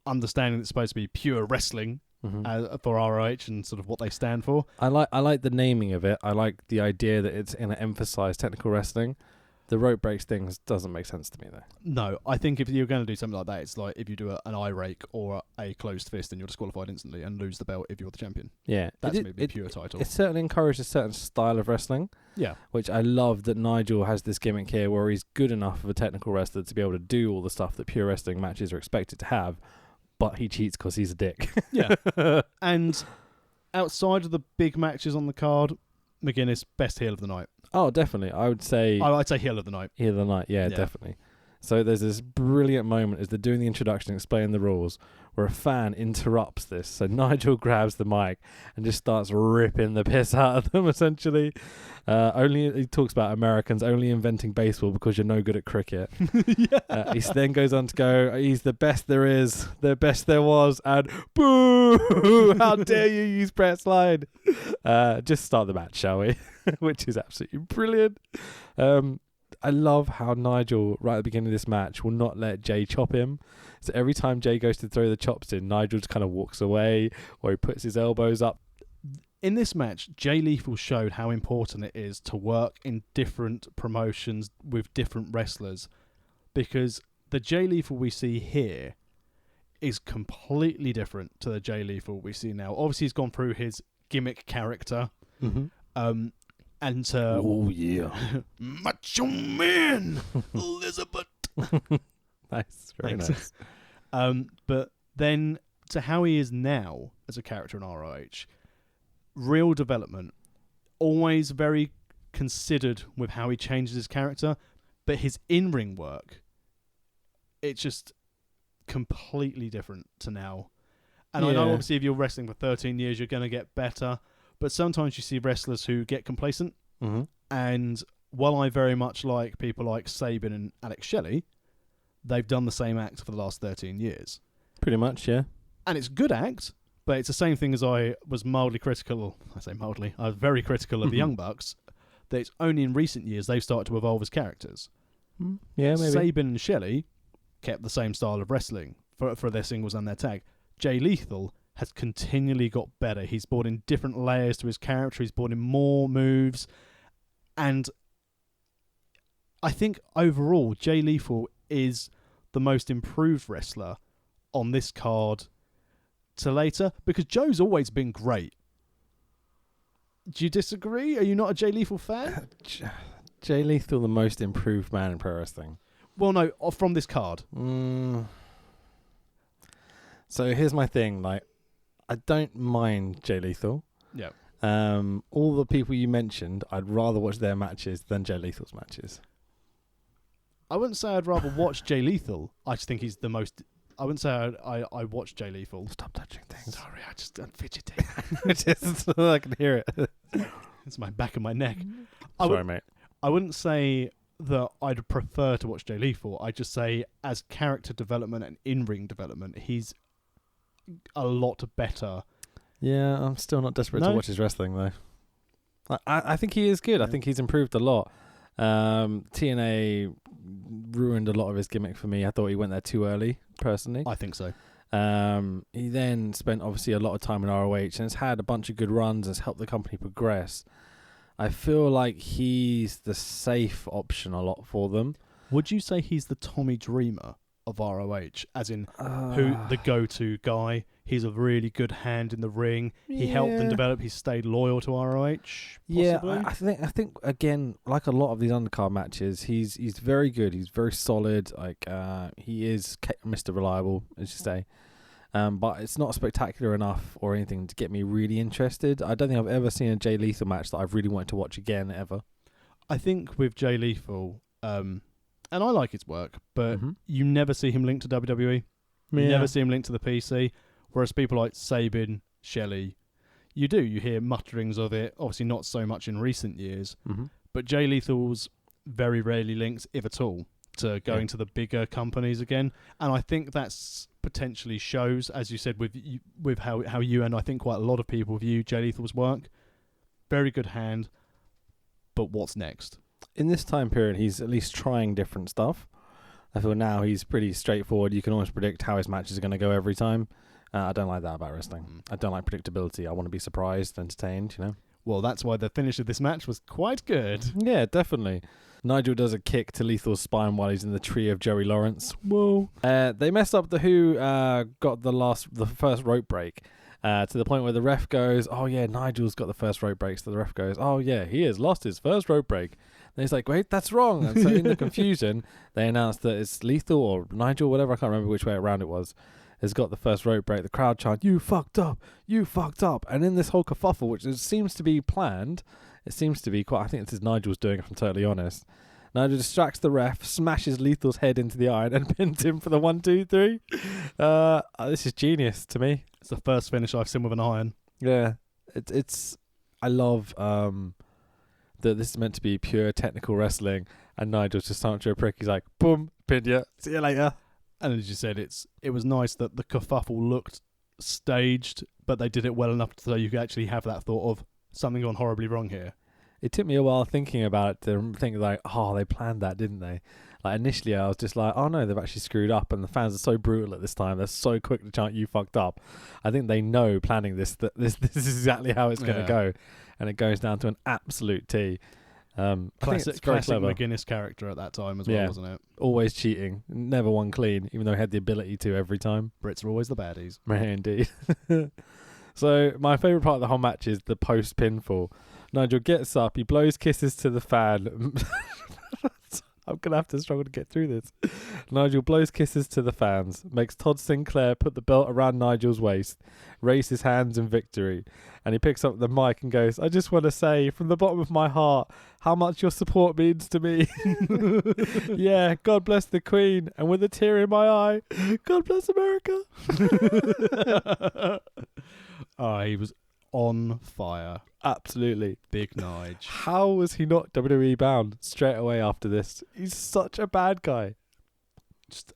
understanding it's supposed to be pure wrestling for ROH and sort of what they stand for. I like the naming of it. I like the idea that it's going to emphasize technical wrestling. The rope breaks things doesn't make sense to me, though. No, I think if you're going to do something like that, it's like if you do an eye rake or a closed fist, then you're disqualified instantly and lose the belt if you're the champion. Yeah. That's maybe a pure title. It certainly encourages a certain style of wrestling. Yeah. Which I love that Nigel has this gimmick here where he's good enough of a technical wrestler to be able to do all the stuff that pure wrestling matches are expected to have, but he cheats because he's a dick. Yeah. And outside of the big matches on the card, McGuinness, best heel of the night. Oh, definitely. I'd say heel of the night. Heel of the night, yeah, definitely. So there's this brilliant moment as they're doing the introduction, explaining the rules, where a fan interrupts this. So Nigel grabs the mic and just starts ripping the piss out of them, essentially. He talks about Americans only inventing baseball because you're no good at cricket. He then goes on to go, he's the best there is, the best there was, and boo! How dare you use Brett's line? Just start the match, shall we? Which is absolutely brilliant. I love how Nigel, right at the beginning of this match, will not let Jay chop him. So every time Jay goes to throw the chops in, Nigel just kind of walks away or he puts his elbows up. In this match, Jay Lethal showed how important it is to work in different promotions with different wrestlers, because the Jay Lethal we see here is completely different to the Jay Lethal we see now. Obviously, he's gone through his gimmick character. Oh yeah, Macho Man Elizabeth. Nice, very nice. But then to how he is now as a character in ROH, real development, always very considered with how he changes his character, but his in-ring work, it's just completely different to now. And I know obviously if you're wrestling for 13 years, you're going to get better. But sometimes you see wrestlers who get complacent. And while I very much like people like Sabin and Alex Shelley, they've done the same act for the last 13 years. Pretty much, yeah. And it's a good act, but it's the same thing as I was mildly critical. I say mildly. I was very critical of the Young Bucks. That it's only in recent years they've started to evolve as characters. Yeah, maybe. Sabin and Shelley kept the same style of wrestling for their singles and their tag. Jay Lethal has continually got better. He's brought in different layers to his character. He's brought in more moves. And I think overall, Jay Lethal is the most improved wrestler on this card to later, because Joe's always been great. Do you disagree? Are you not a Jay Lethal fan? Jay Lethal, the most improved man in pro wrestling. Well, no, from this card. So here's my thing. Like, I don't mind Jay Lethal. Yeah. All the people you mentioned, I'd rather watch their matches than Jay Lethal's matches. I wouldn't say I'd rather watch Jay Lethal. I just think he's the most... I wouldn't say I watch Jay Lethal. Stop touching things. Sorry, I'm fidgeting. Just so I can hear it. It's my back of my neck. Sorry, mate. I wouldn't say that I'd prefer to watch Jay Lethal. I'd just say as character development and in-ring development, he's a lot better. Yeah, I'm still not desperate to watch his wrestling, though. I think he is good. Yeah. I think he's improved a lot. TNA ruined a lot of his gimmick for me. I thought he went there too early, personally. I think so. He then spent, obviously, a lot of time in ROH and has had a bunch of good runs and has helped the company progress. I feel like he's the safe option a lot for them. Would you say he's the Tommy Dreamer of ROH, as in who the go-to guy? He's a really good hand in the ring. He helped them develop. He stayed loyal to ROH. Possibly? Yeah, I think again, like a lot of these undercard matches, he's very good. He's very solid. Like he is Mr. Reliable, as you say. But it's not spectacular enough or anything to get me really interested. I don't think I've ever seen a Jay Lethal match that I've really wanted to watch again ever. I think with Jay Lethal, and I like his work, but you never see him linked to WWE. You never see him linked to the PC. Whereas people like Sabin, Shelley, you do. You hear mutterings of it. Obviously not so much in recent years. But Jay Lethal's very rarely linked, if at all, to going to the bigger companies again. And I think that's potentially shows, as you said, with how you and I think quite a lot of people view Jay Lethal's work. Very good hand, but what's next? In this time period, he's at least trying different stuff. I feel now he's pretty straightforward. You can almost predict how his matches are going to go every time. I don't like that about wrestling. I don't like predictability. I want to be surprised, entertained, you know. Well, that's why the finish of this match was quite good. Yeah, definitely. Nigel does a kick to Lethal's spine while he's in the tree of Joey Lawrence. Whoa. They mess up the Who got the first rope break to the point where the ref goes, oh yeah, Nigel's got the first rope break. So the ref goes, oh yeah, he has lost his first rope break. And he's like, wait, that's wrong. And so in the confusion, they announced that it's Lethal or Nigel, whatever, I can't remember which way around it was, has got the first rope break. The crowd chant, you fucked up, you fucked up. And in this whole kerfuffle, which seems to be planned, it seems to be quite, I think this is Nigel's doing, if I'm totally honest. Nigel distracts the ref, smashes Lethal's head into the iron and pins him for the 1, 2, 3. This is genius to me. It's the first finish I've seen with an iron. Yeah. I love that this is meant to be pure technical wrestling, and Nigel's just starting to a prick. He's like, boom, pinned you. See you later. And as you said, it was nice that the kerfuffle looked staged, but they did it well enough so you could actually have that thought of something gone horribly wrong here. It took me a while thinking about it to think like, oh, they planned that, didn't they? Like initially I was just like, oh no, they've actually screwed up, and the fans are so brutal at this time. They're so quick to chant, you fucked up. I think they know planning this, that this is exactly how it's going to go. And it goes down to an absolute T. Classic McGuinness character at that time as well, wasn't it? Always cheating. Never won clean, even though he had the ability to every time. Brits are always the baddies. Yeah, indeed. So my favourite part of the whole match is the post-pinfall. Nigel gets up, he blows kisses to the fan. I'm going to have to struggle to get through this. Nigel blows kisses to the fans, makes Todd Sinclair put the belt around Nigel's waist, raise his hands in victory, and he picks up the mic and goes, I just want to say, from the bottom of my heart, how much your support means to me. Yeah, God bless the Queen, and with a tear in my eye, God bless America. Oh, he was on fire. Absolutely. Big Nige. How was he not WWE bound straight away after this? He's such a bad guy. Just,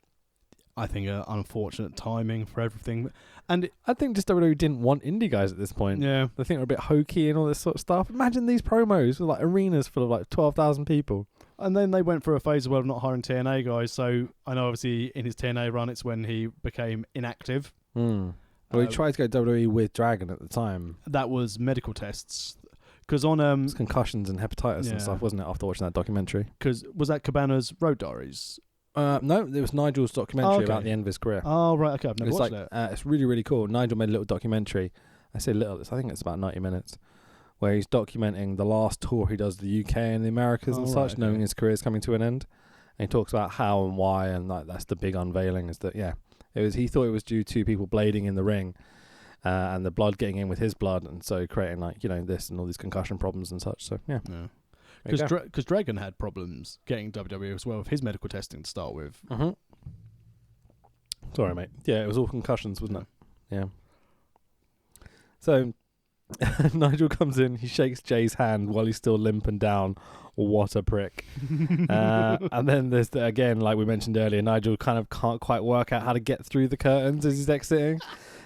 I think, unfortunate timing for everything. And I think just WWE didn't want indie guys at this point. Yeah. They think they're a bit hokey and all this sort of stuff. Imagine these promos with like arenas full of like 12,000 people. And then they went through a phase of not hiring TNA guys. So I know obviously in his TNA run, it's when he became inactive. Well, he tried to go WWE with Dragon at the time. That was medical tests. Because on it's concussions and hepatitis and stuff, wasn't it? After watching that documentary. Because was that Cabana's Road Diaries? No, it was Nigel's documentary about the end of his career. Oh right, okay, I've never watched it. It's really, really cool. Nigel made a little documentary. I say little. I think it's about 90 minutes, where he's documenting the last tour he does the UK and the Americas and such, knowing his career is coming to an end. And he talks about how and why, and that's the big unveiling. Is that he thought it was due to people blading in the ring. And the blood getting in with his blood, and so creating this and all these concussion problems and such. So because Dragon had problems getting WWE as well with his medical testing to start with. Sorry, mate. Yeah, it was all concussions, wasn't it? Yeah. So Nigel comes in, he shakes Jay's hand while he's still limping down. What a prick. And then there's again, like we mentioned earlier, Nigel kind of can't quite work out how to get through the curtains as he's exiting.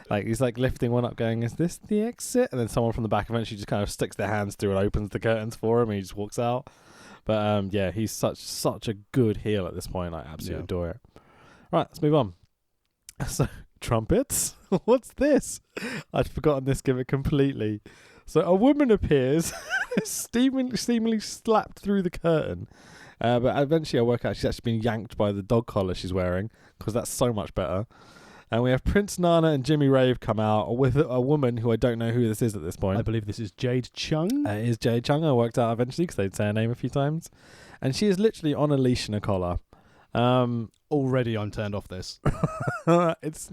He's lifting one up going, is this the exit? And then someone from the back eventually just kind of sticks their hands through and opens the curtains for him, and he just walks out. But he's such a good heel at this point. I absolutely adore it. Right, let's move on. So, trumpets? What's this? I'd forgotten this gimmick completely. So a woman appears, seemingly slapped through the curtain. But eventually I work out she's actually been yanked by the dog collar she's wearing, because that's so much better. And we have Prince Nana and Jimmy Rave come out with a woman who I don't know who this is at this point. I believe this is Jade Chung. It is Jade Chung. I worked out eventually because they'd say her name a few times. And she is literally on a leash and a collar. Already I'm turned off this. It's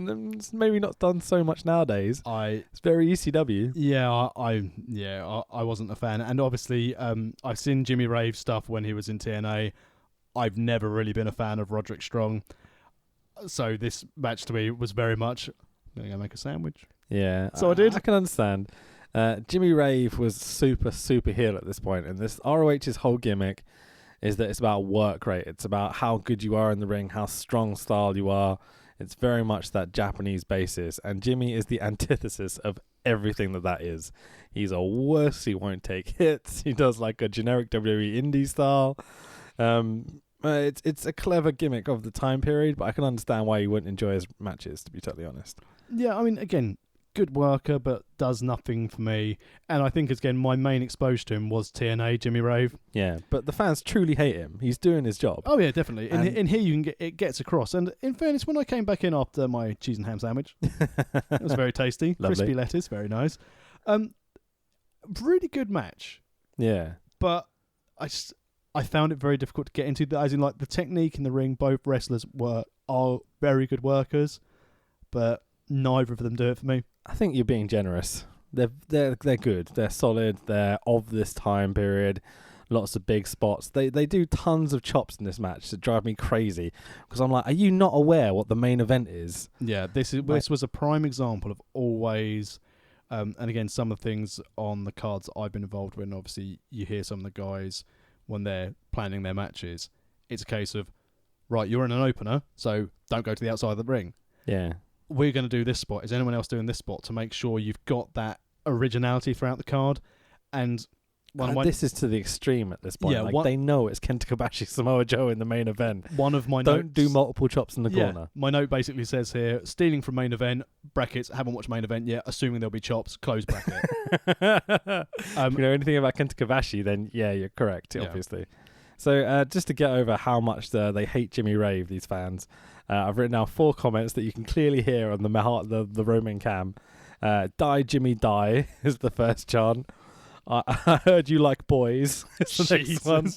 maybe not done so much nowadays. It's very ECW. Yeah, I wasn't a fan. And obviously, I've seen Jimmy Rave stuff when he was in TNA. I've never really been a fan of Roderick Strong. So this match to me was very much, I'm going to go make a sandwich. Yeah. So I did. I can understand. Jimmy Rave was super heel at this point. And this ROH's whole gimmick is that it's about work rate. It's about how good you are in the ring, how strong style you are. It's very much that Japanese basis. And Jimmy is the antithesis of everything that is. He's a wuss. He won't take hits. He does like a generic WWE indie style. It's a clever gimmick of the time period, but I can understand why you wouldn't enjoy his matches, to be totally honest. Yeah, I mean, again, good worker, but does nothing for me. And I think, again, my main exposure to him was TNA, Jimmy Rave. Yeah, but the fans truly hate him. He's doing his job. Oh, yeah, definitely. In here, you can it gets across. And in fairness, when I came back in after my cheese and ham sandwich, it was very tasty. Lovely. Crispy lettuce, very nice. Really good match. Yeah. But I found it very difficult to get into. As in, the technique in the ring, both wrestlers are very good workers, but neither of them do it for me. I think you're being generous. They're good. They're solid. They're of this time period. Lots of big spots. They do tons of chops in this match that drive me crazy, because I'm like, are you not aware what the main event is? Yeah, this was a prime example of always. And again, some of the things on the cards I've been involved with, and obviously you hear some of the guys when they're planning their matches, it's a case of, right, you're in an opener, so don't go to the outside of the ring. Yeah. We're going to do this spot. Is anyone else doing this spot, to make sure you've got that originality throughout the card? And this is to the extreme at this point. Yeah, they know it's Kenta Kobashi, Samoa Joe in the main event. One of my Don't do multiple chops in the corner. My note basically says here, stealing from main event, brackets, haven't watched main event yet, assuming there'll be chops, close bracket. If you know anything about Kenta Kobashi, then yeah, you're correct, obviously. So just to get over how much they hate Jimmy Rave, these fans, I've written down 4 comments that you can clearly hear on the roaming cam. Die Jimmy die is the first chant. I heard you like boys. It's the next one.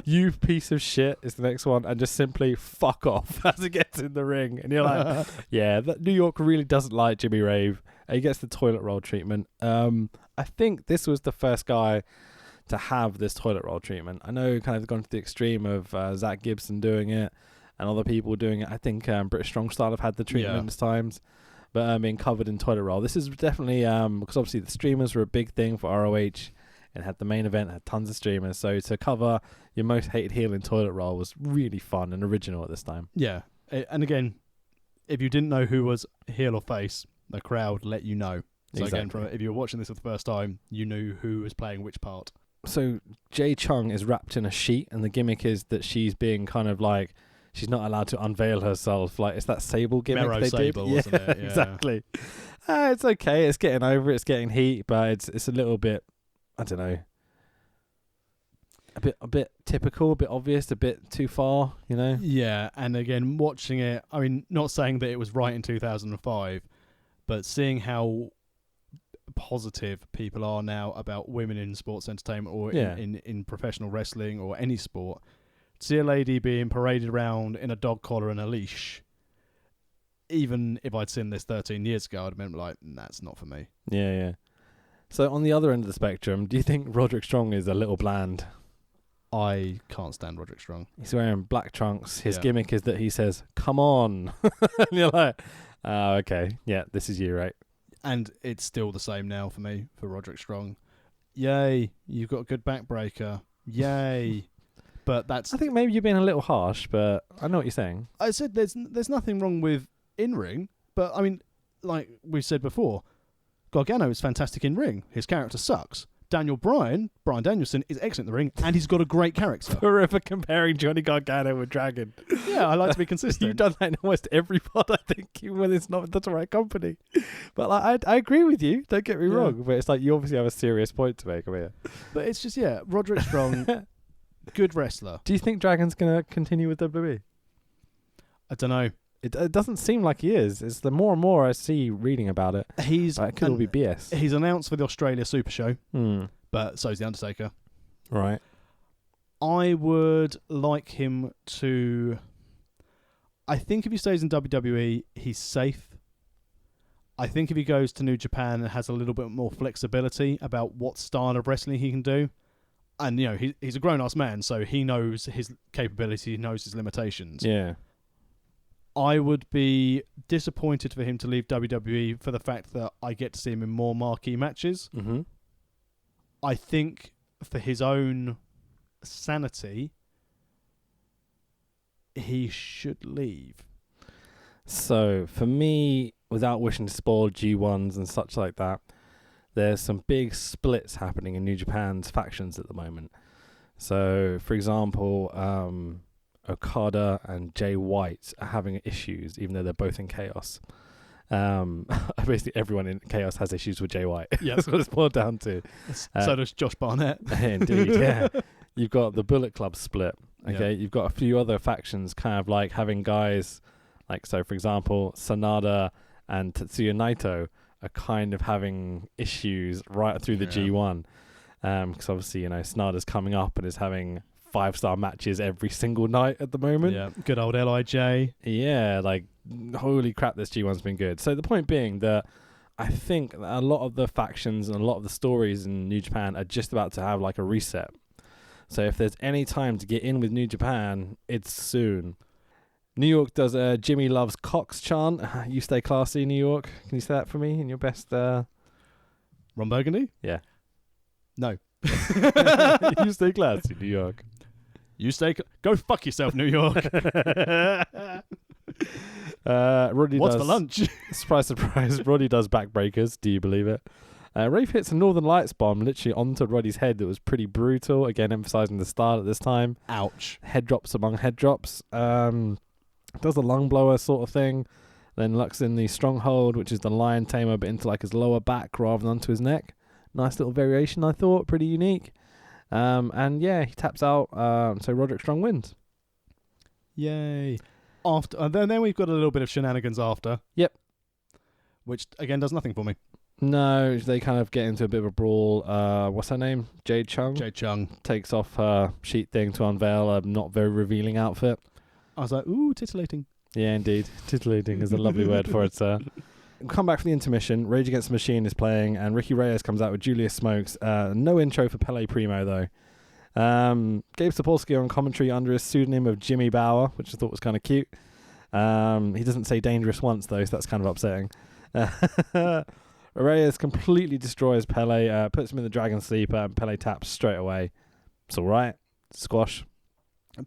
You piece of shit is the next one. And just simply fuck off as it gets in the ring. And you're like, yeah, New York really doesn't like Jimmy Rave. He gets the toilet roll treatment. I think this was the first guy to have this toilet roll treatment. I know kind of gone to the extreme of Zach Gibson doing it and other people doing it. I think British Strong Style have had the treatment at times. But being covered in toilet roll. This is definitely, because obviously the streamers were a big thing for ROH and had the main event, had tons of streamers. So to cover your most hated heel in toilet roll was really fun and original at this time. Yeah. And again, if you didn't know who was heel or face, the crowd let you know. So exactly. Again, if you were watching this for the first time, you knew who was playing which part. so Jae Chung is wrapped in a sheet, and the gimmick is that she's being kind of like, she's not allowed to unveil herself. Like, it's that Sable gimmick Mero they Sable, did. wasn't it? Yeah. Exactly. It's okay. It's getting over it. It's getting heat, but it's a little bit, I don't know, a bit typical, a bit obvious, a bit too far, you know? Yeah, and again, watching it, I mean, not saying that it was right in 2005, but seeing how positive people are now about women in sports entertainment or in professional wrestling or any sport, see a lady being paraded around in a dog collar and a leash, even if I'd seen this 13 years ago, I'd have been like, that's not for me. Yeah. So on the other end of the spectrum, do you think Roderick Strong is a little bland? I can't stand Roderick Strong. He's wearing black trunks. His gimmick is that he says, "Come on." And you're like, oh, okay. Yeah, this is you, right? And it's still the same now for me, for Roderick Strong. Yay, you've got a good backbreaker. Yay. But that's... I think maybe you're being a little harsh, but I know what you're saying. I said there's nothing wrong with in-ring, but I mean, like we said before, Gargano is fantastic in-ring. His character sucks. Brian Danielson is excellent in the ring, and he's got a great character. Forever comparing Johnny Gargano with Dragon. Yeah, I like to be consistent. You've done that in almost every pod, I think, even when it's not the right company. But like, I agree with you. Don't get me wrong. But it's like you obviously have a serious point to make over here. But it's just, Roderick Strong, good wrestler. Do you think Dragon's going to continue with WWE? I don't know. It doesn't seem like he is. It's the more and more I see reading about it. It could all be BS. He's announced for the Australia Super Show, but so's The Undertaker. Right. I would like him to... I think if he stays in WWE, he's safe. I think if he goes to New Japan and has a little bit more flexibility about what style of wrestling he can do, and, you know, he's a grown-ass man, so he knows his capability, he knows his limitations. Yeah. I would be disappointed for him to leave WWE for the fact that I get to see him in more marquee matches. Mm-hmm. I think for his own sanity, he should leave. So, for me, without wishing to spoil G1s and such like that, there's some big splits happening in New Japan's factions at the moment. So, for example, Okada and Jay White are having issues, even though they're both in Chaos. Basically, everyone in Chaos has issues with Jay White. Yeah, that's what it's boiled down to. So does Josh Barnett. Indeed, yeah. You've got the Bullet Club split. Okay, Yep. You've got a few other factions, kind of like having guys like, so for example, Sanada and Tetsuya Naito are kind of having issues right through the G1. Because obviously, you know, Sanada's coming up and is having 5-star matches every single night at the moment. Yeah, good old LIJ. Yeah, like, holy crap, this G1's been good. So the point being that I think that a lot of the factions and a lot of the stories in New Japan are just about to have like a reset. So if there's any time to get in with New Japan, it's soon. New York does a Jimmy Loves Cox chant. You stay classy, New York. Can you say that for me in your best... Ron Burgundy? Yeah. No. You stay classy, New York. You stay... Go fuck yourself, New York. Roddy What's does, for lunch? Surprise, surprise. Roddy does backbreakers. Do you believe it? Rafe hits a Northern Lights bomb literally onto Roddy's head that was pretty brutal. Again, emphasizing the style at this time. Ouch. Head drops among head drops. Does a lung blower sort of thing. Then lucks in the stronghold, which is the lion tamer, but into like his lower back rather than onto his neck. Nice little variation, I thought. Pretty unique. And yeah, he taps out. So Roderick Strong wins. Yay. After then we've got a little bit of shenanigans after. Yep. Which, again, does nothing for me. No, they kind of get into a bit of a brawl. What's her name? Jade Chung? Jade Chung. Takes off her sheet thing to unveil a not very revealing outfit. I was like, ooh, titillating. Yeah, indeed. Titillating is a lovely word for it, sir. We'll come back from the intermission. Rage Against the Machine is playing, and Ricky Reyes comes out with Julius Smokes. No intro for Pele Primo, though. Gabe Sapolsky on commentary under his pseudonym of Jimmy Bauer, which I thought was kind of cute. He doesn't say dangerous once, though, so that's kind of upsetting. Reyes completely destroys Pele, puts him in the Dragon Sleeper, and Pele taps straight away. It's all right. Squash.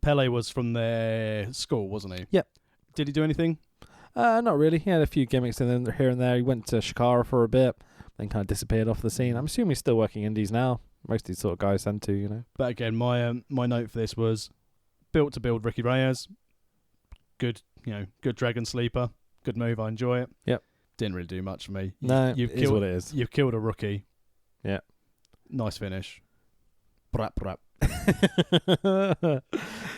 Pele was from their school, wasn't he? Yep. Did he do anything? Not really. He had a few gimmicks in here and there. He went to Shikara for a bit, then kind of disappeared off the scene. I'm assuming he's still working indies now. most of these sort of guys tend to, you know. But again, my note for this was built to build Ricky Reyes. Good, good Dragon Sleeper. Good move. I enjoy it. Yep. Didn't really do much for me. It is what it is. You've killed a rookie. Yeah. Nice finish. Brap, brap.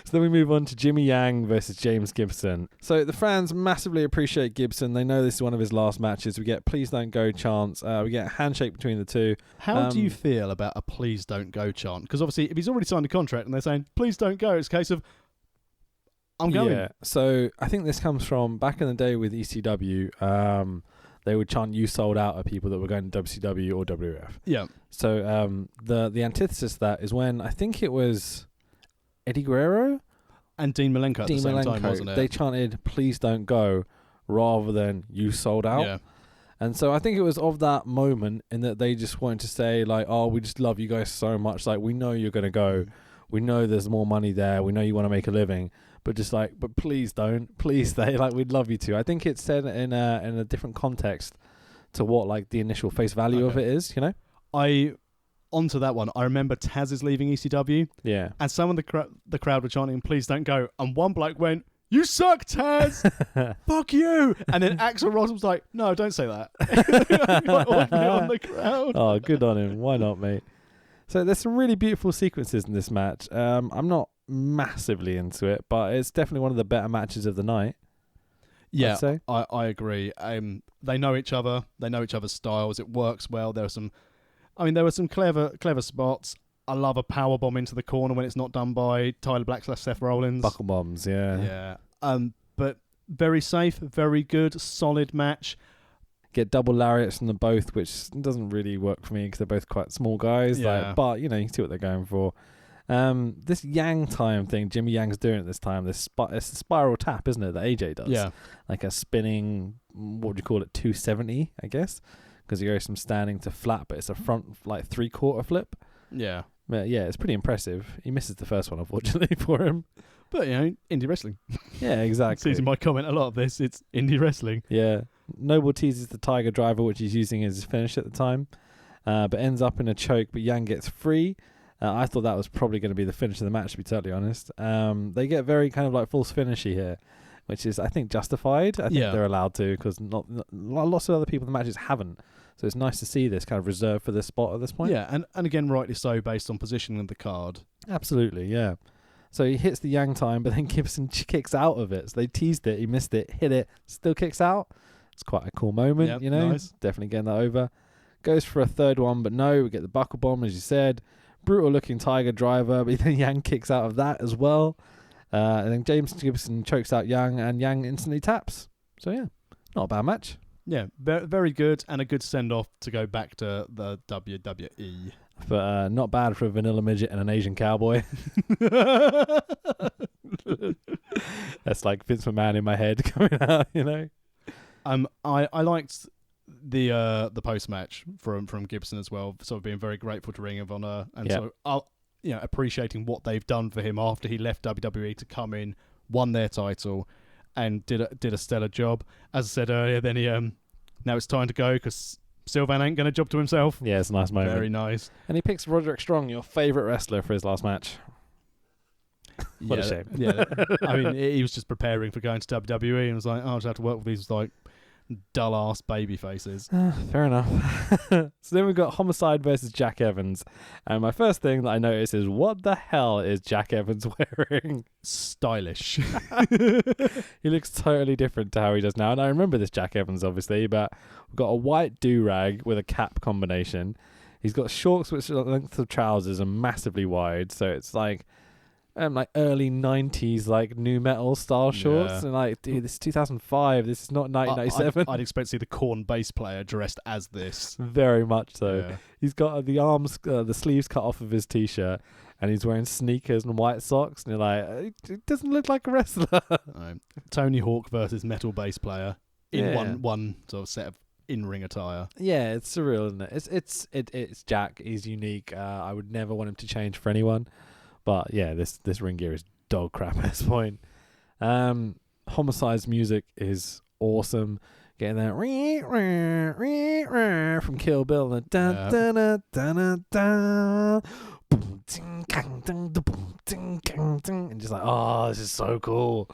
So then we move on to Jimmy Yang versus James Gibson. So the fans massively appreciate Gibson. They know this is one of his last matches. We get please don't go chants. We get a handshake between the two. How do you feel about a please don't go chant? Because obviously if he's already signed a contract and they're saying please don't go, it's a case of I'm going. Yeah. So I think this comes from back in the day with ECW. They would chant "You sold out" at people that were going to WCW or WWF. Yeah. So the antithesis to that is when I think it was Eddie Guerrero and Dean Malenko at the same time, wasn't it? They chanted "Please don't go" rather than "You sold out." Yeah. And so I think it was of that moment in that they just wanted to say like, "Oh, we just love you guys so much. Like, we know you're going to go. We know there's more money there. We know you want to make a living. But just like, but please don't. Please stay. Like, we'd love you to." I think it's said in a different context to what like the initial face value of it is, you know? Onto that one, I remember Taz is leaving ECW. Yeah. And some of the crowd were chanting, please don't go. And one bloke went, "You suck, Taz! Fuck you!" And then Axel Ross was like, "No, don't say that." Like, on the crowd. Oh, good on him. Why not, mate? So there's some really beautiful sequences in this match. I'm not massively into it, but it's definitely one of the better matches of the night. Yeah, I'd say. I agree. They know each other. They know each other's styles. It works well. There were some clever spots. I love a power bomb into the corner when it's not done by Tyler Black / Seth Rollins. Buckle bombs, yeah. Yeah. But very safe, very good, solid match. Get double lariats from them both, which doesn't really work for me because they're both quite small guys. Yeah. Like, but, you know, you see what they're going for. This Yang time thing, Jimmy Yang's doing at this time, it's a spiral tap, isn't it, that AJ does? Yeah. Like a spinning, what would you call it, 270, I guess? Because he goes from standing to flat, but it's a front, like, 3/4 flip. Yeah. But yeah, it's pretty impressive. He misses the first one, unfortunately, for him. But, indie wrestling. Yeah, exactly. It's using my comment a lot of this. It's indie wrestling. Yeah. Noble teases the Tiger Driver, which he's using as his finish at the time, but ends up in a choke, but Yang gets free. I thought that was probably going to be the finish of the match, to be totally honest. They get very kind of like false finishy here, which is, I think, justified. I think they're allowed to, because lots of other people in the matches haven't. So it's nice to see this kind of reserved for this spot at this point. Yeah, and again, rightly so, based on positioning of the card. Absolutely, yeah. So he hits the Yang time, but then Gibson kicks out of it. So they teased it, he missed it, hit it, still kicks out. It's quite a cool moment, you know. Nice. Definitely getting that over. Goes for a third one, but no, we get the buckle bomb, as you said. Brutal looking Tiger Driver, but then Yang kicks out of that as well. And then James Gibson chokes out Yang, and Yang instantly taps. So yeah, not a bad match. Yeah, very good, and a good send-off to go back to the WWE. But not bad for a vanilla midget and an Asian cowboy. That's like Vince McMahon in my head coming out, you know. I liked the post match from Gibson as well, sort of being very grateful to Ring of Honor, and so appreciating what they've done for him after he left WWE to come in, won their title, and did a stellar job. As I said earlier, then he now it's time to go because Sylvan ain't going to job to himself. Yeah, it's a nice moment. Very nice. And he picks Roderick Strong, your favourite wrestler, for his last match. What a shame. Yeah, I mean, he was just preparing for going to WWE and was like, "Oh, I just have to work with these like dull ass baby faces." Fair enough. So then we've got Homicide versus Jack Evans, and my first thing that I notice is, what the hell is Jack Evans wearing? Stylish. He looks totally different to how he does now, and I remember this Jack Evans obviously, but we've got a white do-rag with a cap combination. He's got shorts which are the length of trousers and massively wide, so it's like early 90s like new metal style shorts, and like, dude, this is 2005, this is not 1997. I'd expect to see the Korn bass player dressed as this. Very much so. Yeah. He's got the arms, the sleeves cut off of his t-shirt, and he's wearing sneakers and white socks, and you're like, it doesn't look like a wrestler. Tony Hawk versus metal bass player in one sort of set of in-ring attire. Yeah, it's surreal, isn't it? It's Jack. He's unique. I would never want him to change for anyone. But yeah, this ring gear is dog crap at this point. Homicide's music is awesome. getting that from Kill Bill, and and just like, oh, this is so cool.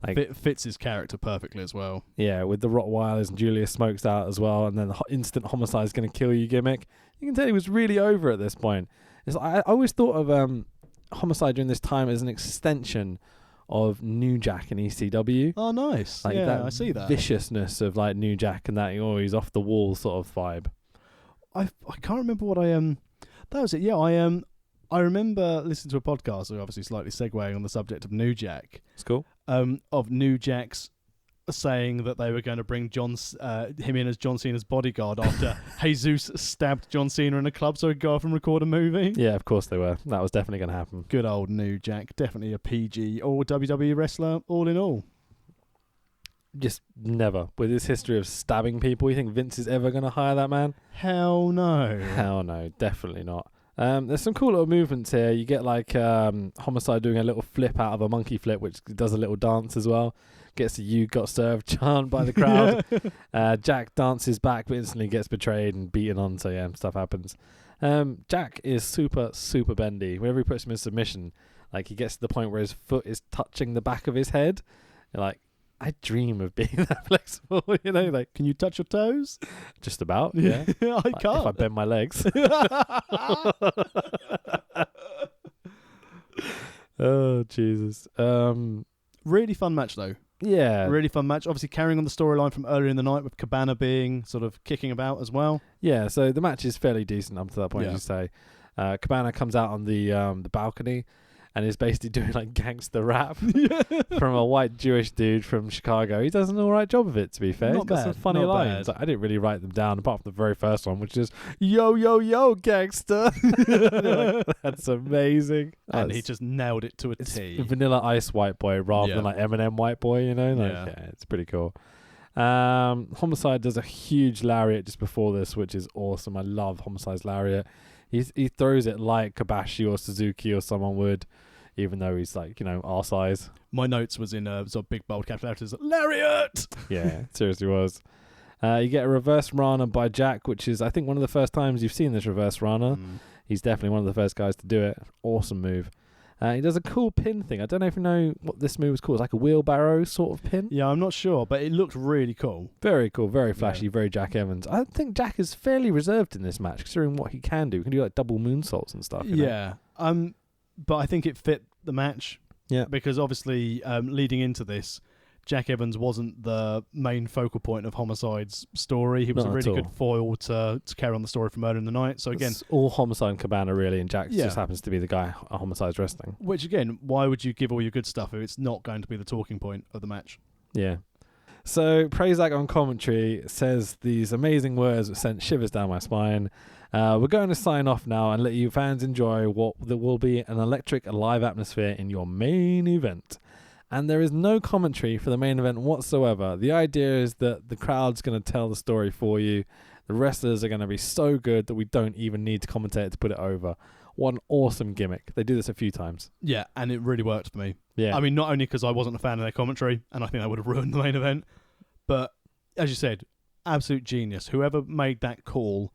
Like, it fits his character perfectly as well. Yeah, with the Rottweilers and Julius Smokes out as well, and then the instant homicide is going to kill you gimmick. You can tell he was really over at this point. It's I always thought of homicide during this time as an extension of New Jack in ECW. Oh, nice. Like I see that viciousness of like New Jack and that he's off the wall sort of vibe. I can't remember what that was it. Yeah, I remember listening to a podcast, so obviously slightly segueing on the subject of New Jack. It's cool. Of New Jack's saying that they were going to bring him in as John Cena's bodyguard after Jesus stabbed John Cena in a club so he'd go off and record a movie. Yeah, of course they were. That was definitely going to happen. Good old New Jack. Definitely a PG or WWE wrestler all in all. Just never. With his history of stabbing people, you think Vince is ever going to hire that man? Hell no. Hell no, definitely not. There's some cool little movements here. You get like Homicide doing a little flip out of a monkey flip, which does a little dance as well. Gets the "You got served" chant by the crowd. Jack dances back, but instantly gets betrayed and beaten on. So yeah, stuff happens. Jack is super, super bendy. Whenever he puts him in submission, like he gets to the point where his foot is touching the back of his head. You're like, I dream of being that flexible, like, can you touch your toes? Just about, yeah. I can't. If I bend my legs. Oh, Jesus. Really fun match, though. Yeah. Really fun match. Obviously carrying on the storyline from earlier in the night with Cabana being sort of kicking about as well. Yeah, so the match is fairly decent up to that point, as you say. Cabana comes out on the balcony and is basically doing like gangster rap from a white Jewish dude from Chicago. He does an alright job of it, to be fair. He's got some funny lines. I didn't really write them down, apart from the very first one, which is, yo, yo, yo, gangster. Like, that's amazing. And he just nailed it to a T. Vanilla Ice white boy rather than like Eminem white boy, yeah, it's pretty cool. Homicide does a huge lariat just before this, which is awesome. I love Homicide's lariat. He throws it like Kobashi or Suzuki or someone would, even though he's like, our size. My notes was in sort of big bold capital letters, lariat! Yeah, it seriously was. You get a reverse Rana by Jack, which is, I think, one of the first times you've seen this reverse Rana. He's definitely one of the first guys to do it. Awesome move. He does a cool pin thing. I don't know if you know what this move is called. It's like a wheelbarrow sort of pin. Yeah, I'm not sure, but it looked really cool. Very cool, very flashy, very Jack Evans. I think Jack is fairly reserved in this match, considering what he can do. He can do like double moonsaults and stuff. Yeah. But I think it fit the match. Yeah. Because obviously, leading into this, Jack Evans wasn't the main focal point of Homicide's story. He was a really good foil to carry on the story from earlier in the night. So again, it's all Homicide and Cabana really, and Jack just happens to be the guy at Homicide's wrestling. Which again, why would you give all your good stuff if it's not going to be the talking point of the match? Yeah. So Prazak on commentary says these amazing words that sent shivers down my spine. We're going to sign off now and let you fans enjoy what there will be an electric live atmosphere in your main event. And there is no commentary for the main event whatsoever. The idea is that the crowd's going to tell the story for you. The wrestlers are going to be so good that we don't even need to commentate to put it over. What an awesome gimmick. They do this a few times. Yeah, and it really worked for me. Yeah. I mean, not only because I wasn't a fan of their commentary, and I think that would have ruined the main event, but as you said, absolute genius. Whoever made that call,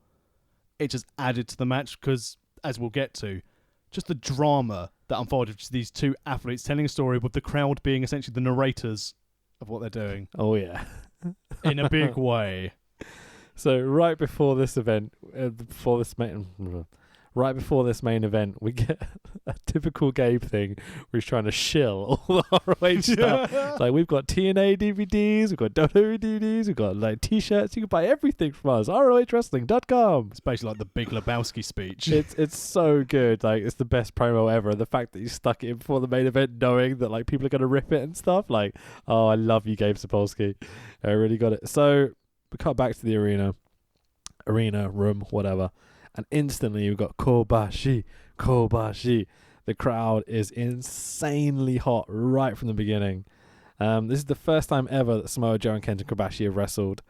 it just added to the match because, as we'll get to, just the drama that unfolded, just these two athletes telling a story with the crowd being essentially the narrators of what they're doing. Oh, yeah. In a big way. So right before this event, right before this main event, we get a typical Gabe thing where he's trying to shill all the ROH stuff. Like, we've got TNA DVDs, we've got WWE DVDs, we've got like t-shirts. You can buy everything from us. ROHWrestling.com. It's basically like the Big Lebowski speech. It's so good. Like, it's the best promo ever. The fact that you stuck it in before the main event, knowing that like people are going to rip it and stuff. Like, oh, I love you, Gabe Sapolsky. I really got it. So we cut back to the arena, room, whatever. And instantly you've got Kobashi. The crowd is insanely hot right from the beginning. This is the first time ever that Samoa Joe and Kenta Kobashi have wrestled.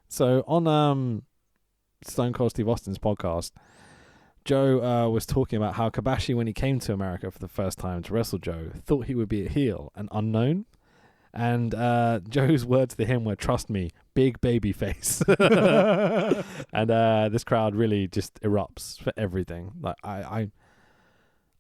So on Stone Cold Steve Austin's podcast, Joe was talking about how Kobashi, when he came to America for the first time to wrestle Joe, thought he would be a heel, an unknown. And Joe's words to him were, "Trust me, big baby face. And this crowd really just erupts for everything. Like I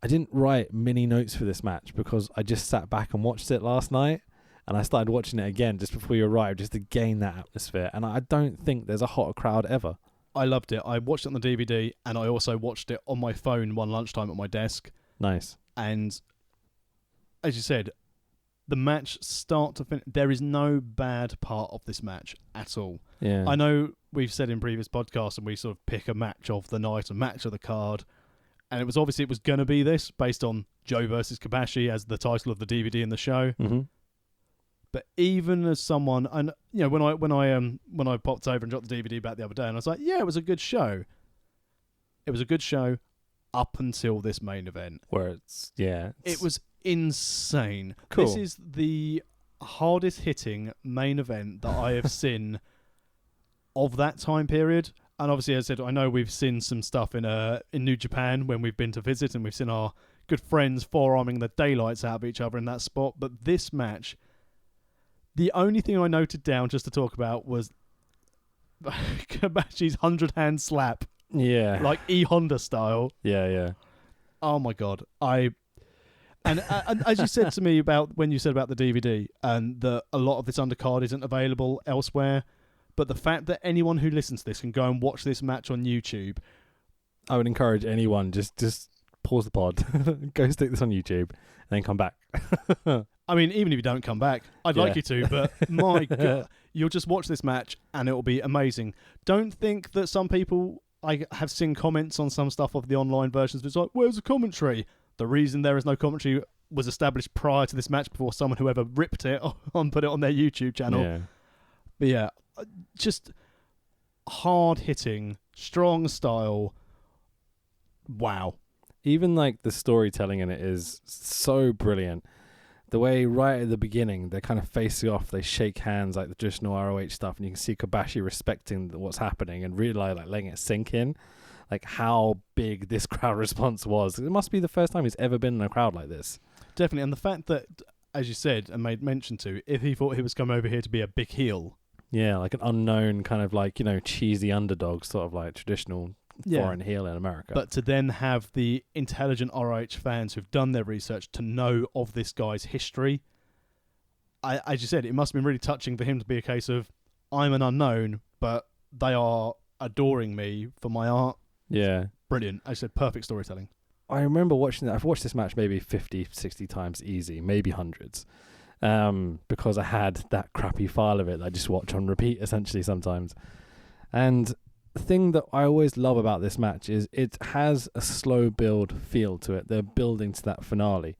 didn't write many notes for this match because I just sat back and watched it last night, and I started watching it again just before you arrived just to gain that atmosphere. And I don't think there's a hotter crowd ever. I loved it. I watched it on the DVD, and I also watched it on my phone one lunchtime at my desk. Nice. And as you said, the match start to finish, there is no bad part of this match at all. Yeah. I know we've said in previous podcasts, and we sort of pick a match of the night, a match of the card, and it was going to be this based on Joe versus Kobashi as the title of the DVD and the show. Mm-hmm. But even as someone, and you know, when I popped over and dropped the DVD back the other day, and I was like, yeah, it was a good show. It was a good show up until this main event, where it was insane. Cool. This is the hardest hitting main event that I have seen of that time period. And obviously, as I said, I know we've seen some stuff in New Japan when we've been to visit, and we've seen our good friends forearming the daylights out of each other in that spot. But this match, the only thing I noted down just to talk about was Kobashi's 100-hand slap. Yeah. Like E-Honda style. Yeah. Oh my God. And as you said to me when you said about the DVD, and that a lot of this undercard isn't available elsewhere, but the fact that anyone who listens to this can go and watch this match on YouTube. I would encourage anyone, just pause the pod, go stick this on YouTube, and then come back. I mean, even if you don't come back, I'd like you to, but my God, you'll just watch this match and it'll be amazing. Don't think that some people, I have seen comments on some stuff of the online versions, it's like, where's the commentary? The reason there is no commentary was established prior to this match before someone whoever ripped it and put it on their YouTube channel. Yeah. But yeah, just hard-hitting, strong style. Wow. Even like the storytelling in it is so brilliant. The way right at the beginning, they're kind of facing off, they shake hands like the traditional ROH stuff, and you can see Kobashi respecting what's happening and really like letting it sink in, like how big this crowd response was. It must be the first time he's ever been in a crowd like this. Definitely, and the fact that, as you said and made mention to, if he thought he was coming over here to be a big heel. Yeah, like an unknown kind of like, cheesy underdog, sort of like traditional foreign heel in America. But to then have the intelligent ROH fans who've done their research to know of this guy's history, as you said, it must have been really touching for him to be a case of, I'm an unknown, but they are adoring me for my art. Yeah. Brilliant. As you said, perfect storytelling. I remember watching that. I've watched this match maybe 50, 60 times easy, maybe hundreds, because I had that crappy file of it that I just watch on repeat essentially sometimes. And the thing that I always love about this match is it has a slow build feel to it. They're building to that finale.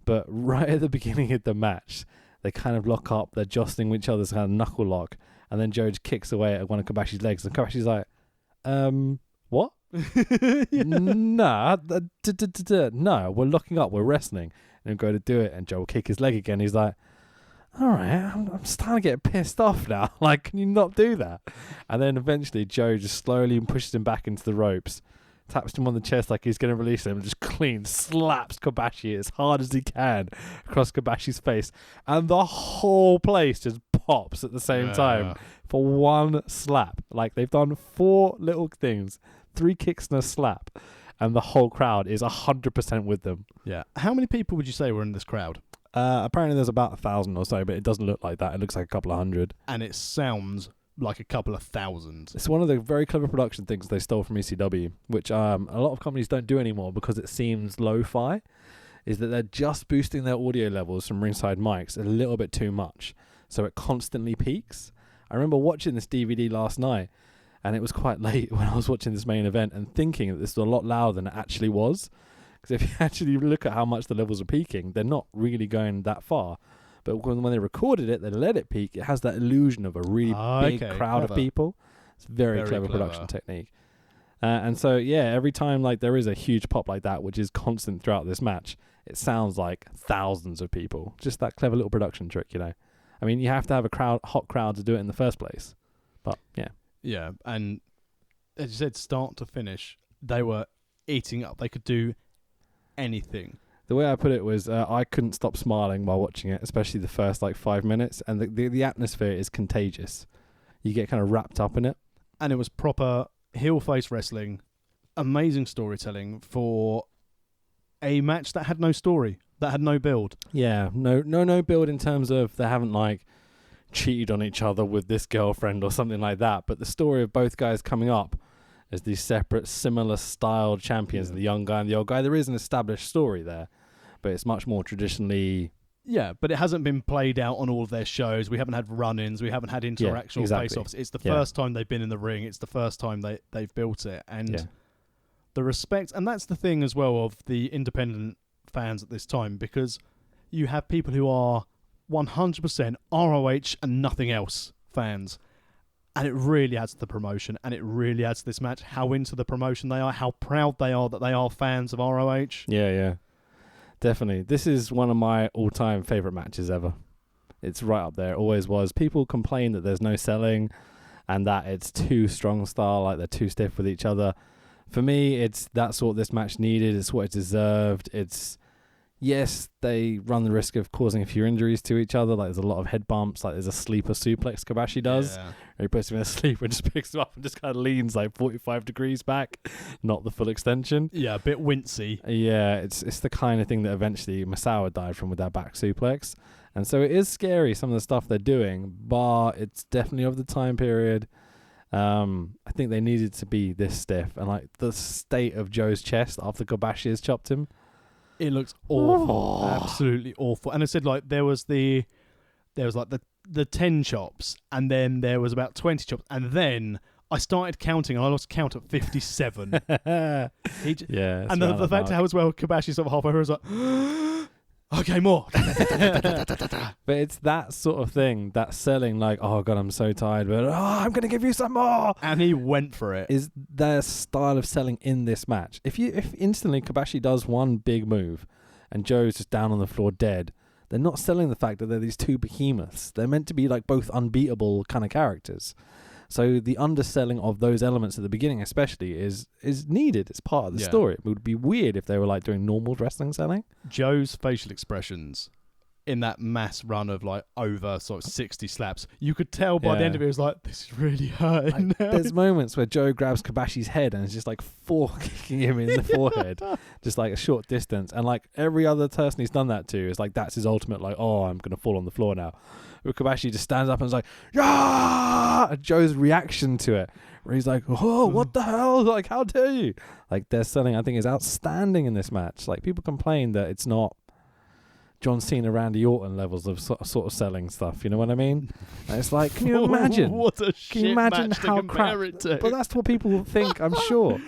But right at the beginning of the match, they kind of lock up, they're jostling with each other's kind of knuckle lock, and then Joe just kicks away at one of Kobashi's legs, and Kobashi's like, what? Nah, no, we're locking up, we're wrestling. And he'll go to do it, and Joe will kick his leg again. He's like, all right, I'm starting to get pissed off now. Like, can you not do that? And then eventually Joe just slowly pushes him back into the ropes, taps him on the chest like he's going to release him, and just clean slaps Kobashi as hard as he can across Kobashi's face. And the whole place just pops at the same time for one slap. Like, they've done 4 little things, 3 kicks and a slap, and the whole crowd is 100% with them. Yeah. How many people would you say were in this crowd? Apparently there's about 1,000 or so, but it doesn't look like that. It looks like a couple of hundred. And it sounds like a couple of thousand. It's one of the very clever production things they stole from ECW, which a lot of companies don't do anymore because it seems lo-fi, is that they're just boosting their audio levels from ringside mics a little bit too much, so it constantly peaks. I remember watching this DVD last night, and it was quite late when I was watching this main event and thinking that this was a lot louder than it actually was. Because if you actually look at how much the levels are peaking, they're not really going that far. But when they recorded it, they let it peak. It has that illusion of a really big crowd of people. It's very clever production technique. And so, yeah, every time like there is a huge pop like that, which is constant throughout this match, it sounds like thousands of people. Just that clever little production trick, I mean, you have to have a hot crowd to do it in the first place. But, yeah. Yeah, and as you said, start to finish, they were eating up. They could do anything. The way I put it was I couldn't stop smiling while watching it, especially the first 5 minutes, and the atmosphere is contagious. you get kind of wrapped up in it. And it was proper heel face wrestling, amazing storytelling for a match that had no story, that had no build. Yeah, no build in terms of they haven't like cheated on each other with this girlfriend or something like that. But the story of both guys coming up as these separate, similar styled champions, the young guy and the old guy, there is an established story there, but it's much more traditionally. Yeah, but it hasn't been played out on all of their shows. We haven't had run-ins. We haven't had interactional exactly. face-offs. It's the first time they've been in the ring. It's the first time they've built it. And the respect... And that's the thing as well of the independent fans at this time, because you have people who are 100% ROH and nothing else fans. And it really adds to the promotion, and it really adds to this match, how into the promotion they are, how proud they are that they are fans of ROH. Yeah. Definitely. This is one of my all-time favourite matches ever. It's right up there. It always was. People complain that there's no selling and that it's too strong style, like they're too stiff with each other. For me, that's what this match needed. It's what it deserved. Yes, they run the risk of causing a few injuries to each other. Like there's a lot of head bumps. Like there's a sleeper suplex Kobashi does. Where he puts him in a sleeper and just picks him up and just kind of leans like 45 degrees back. Not the full extension. Yeah, a bit wincy. Yeah, it's the kind of thing that eventually Misawa died from with that back suplex. And so it is scary, some of the stuff they're doing, but it's definitely of the time period. I think they needed to be this stiff. And like the state of Joe's chest after Kobashi has chopped him. It looks awful, absolutely awful. And I said like there was the 10 chops, and then there was about 20 chops, and then I started counting, and I lost count at 57. Yeah, and the fact how as well Kobashi sort of halfway through was like, okay, more. But it's that sort of thing, that selling like, oh god, I'm so tired, but I'm gonna give you some more, and he went for it. Is their style of selling in this match. If instantly Kobashi does one big move and Joe's just down on the floor dead, they're not selling the fact that they're these two behemoths. They're meant to be like both unbeatable kind of characters. So the underselling of those elements at the beginning especially is needed. It's part of the story. It would be weird if they were like doing normal wrestling selling. Joe's facial expressions in that mass run of like over sort of 60 slaps, you could tell by the end of it, was like, this is really hurting. Like, there's moments where Joe grabs Kobashi's head and is just like kicking him in the forehead, just like a short distance. And like every other person he's done that to is like, that's his ultimate, like, oh, I'm going to fall on the floor now. But Kobashi just stands up and is like, yeah! And Joe's reaction to it, where he's like, oh, what the hell? Like, how dare you? Like, their selling, I think, is outstanding in this match. Like, people complain that it's not John Cena, Randy Orton levels of sort of selling stuff. You know what I mean? And it's like, can you imagine? What a shit can you imagine match how to compare crap? it to? But that's what people think, I'm sure.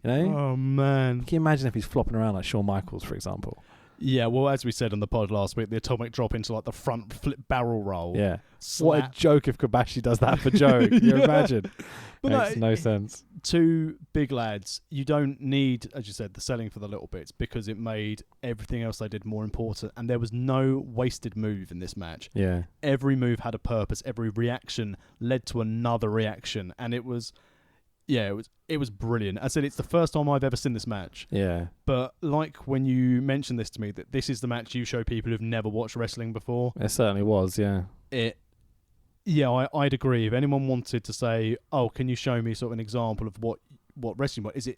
You know? Oh man! Can you imagine if he's flopping around like Shawn Michaels, for example? Yeah, well, as we said on the pod last week, the atomic drop into like the front flip barrel roll. Yeah. Slap. What a joke if Kobashi does that for Joe. Can you imagine? But Makes no sense. Two big lads, you don't need, as you said, the selling for the little bits, because it made everything else they did more important, and there was no wasted move in this match. Yeah. Every move had a purpose. Every reaction led to another reaction, and it was brilliant. I said it's the first time I've ever seen this match. Yeah. But like when you mentioned this to me, that this is the match you show people who've never watched wrestling before. It certainly was, yeah. I'd agree. If anyone wanted to say, oh, can you show me sort of an example of what wrestling was,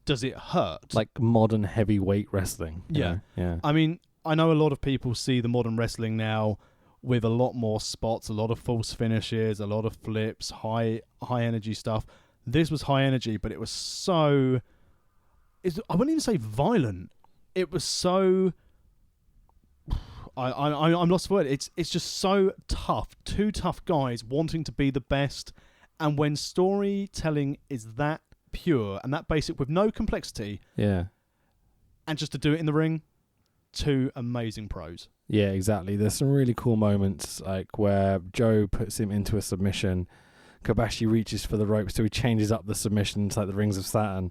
does it hurt? Like modern heavyweight wrestling. Yeah. Yeah. I mean, I know a lot of people see the modern wrestling now with a lot more spots, a lot of false finishes, a lot of flips, high energy stuff. This was high energy, but it was so... I wouldn't even say violent. It was so... I'm lost for words. It's just so tough. Two tough guys wanting to be the best. And when storytelling is that pure and that basic with no complexity... Yeah. And just to do it in the ring, two amazing pros. Yeah, exactly. There's some really cool moments, like where Joe puts him into a submission... Kobashi reaches for the rope, so he changes up the submission to like the Rings of Saturn,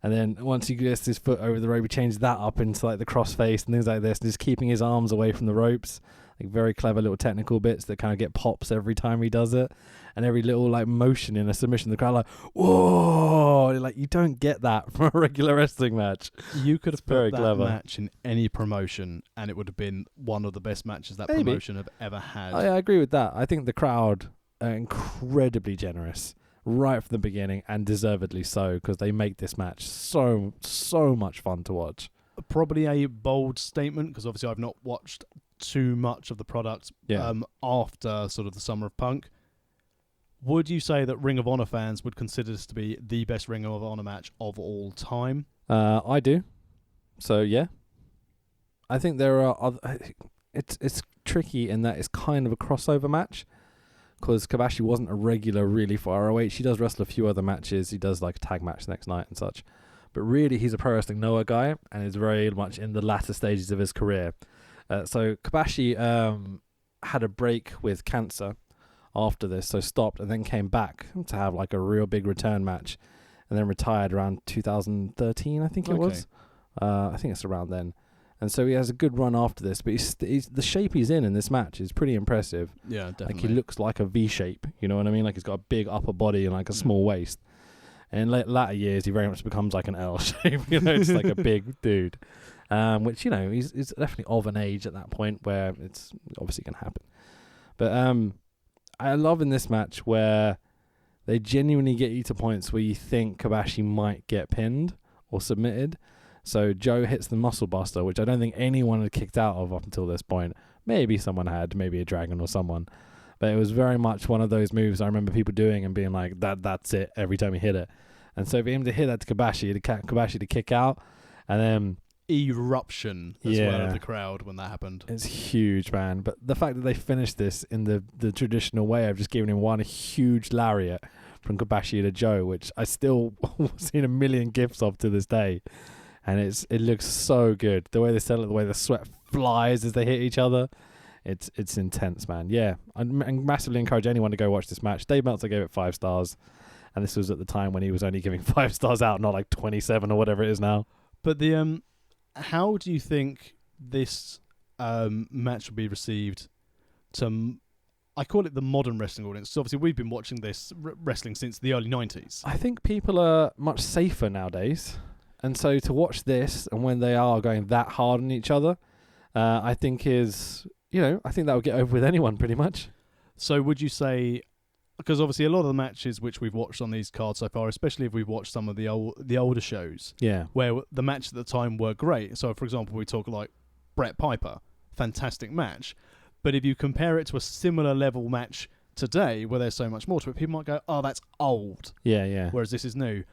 and then once he gets his foot over the rope, he changes that up into like the crossface and things like this, and just keeping his arms away from the ropes. Like very clever little technical bits that kind of get pops every time he does it, and every little like motion in a submission, the crowd like, whoa! Like you don't get that from a regular wrestling match. You could have very put that clever match in any promotion, and it would have been one of the best matches that promotion have ever had. I agree with that. I think the crowd incredibly generous right from the beginning, and deservedly so, because they make this match so much fun to watch. Probably a bold statement, because obviously I've not watched too much of the product after sort of the Summer of Punk. Would you say that Ring of Honor fans would consider this to be the best Ring of Honor match of all time? I do. So yeah, I think there are other. It's tricky in that it's kind of a crossover match, because Kobashi wasn't a regular really for ROH. He does wrestle a few other matches. He does like a tag match the next night and such. But really, he's a Pro Wrestling Noah guy, and is very much in the latter stages of his career. So Kobashi had a break with cancer after this, so stopped and then came back to have like a real big return match, and then retired around 2013, I think it was. I think it's around then. And so he has a good run after this, but he's the shape he's in this match is pretty impressive. Yeah, definitely. Like he looks like a V shape, you know what I mean? Like he's got a big upper body and like a small waist. And in latter years, he very much becomes like an L shape, you know, just like a big dude. Which, you know, he's definitely of an age at that point where it's obviously going to happen. But I love in this match where they genuinely get you to points where you think Kobashi might get pinned or submitted. So Joe hits the muscle buster, which I don't think anyone had kicked out of up until this point. Maybe someone had, maybe a dragon or someone. But it was very much one of those moves I remember people doing and being like, that's it, every time he hit it. And so for him to hit that to Kobashi to kick out, and then eruption as well of the crowd when that happened. It's huge, man. But the fact that they finished this in the traditional way of just giving him one huge lariat from Kobashi to Joe, which I still seen a million gifs of to this day. And it looks so good. The way they sell it, the way the sweat flies as they hit each other. It's intense, man. Yeah, I massively encourage anyone to go watch this match. Dave Meltzer gave it 5 stars. And this was at the time when he was only giving 5 stars out, not like 27 or whatever it is now. But how do you think this match will be received to, I call it the modern wrestling audience. So obviously we've been watching this wrestling since the early 90s. I think people are much safer nowadays. And so to watch this, and when they are going that hard on each other, I think I think that would get over with anyone pretty much. So would you say, because obviously a lot of the matches which we've watched on these cards so far, especially if we've watched some of the older shows, where the matches at the time were great. So for example, we talk like Bret Piper, fantastic match. But if you compare it to a similar level match today, where there's so much more to it, people might go, oh, that's old. Yeah. Whereas this is new.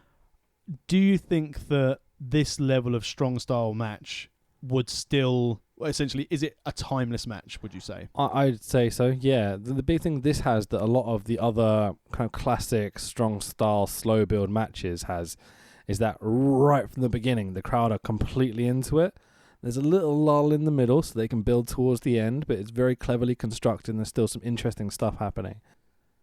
Do you think that this level of strong style match would still, essentially, is it a timeless match, would you say? I'd say so, yeah. The big thing this has that a lot of the other kind of classic strong style slow build matches has is that right from the beginning the crowd are completely into it. There's a little lull in the middle so they can build towards the end, but it's very cleverly constructed and there's still some interesting stuff happening.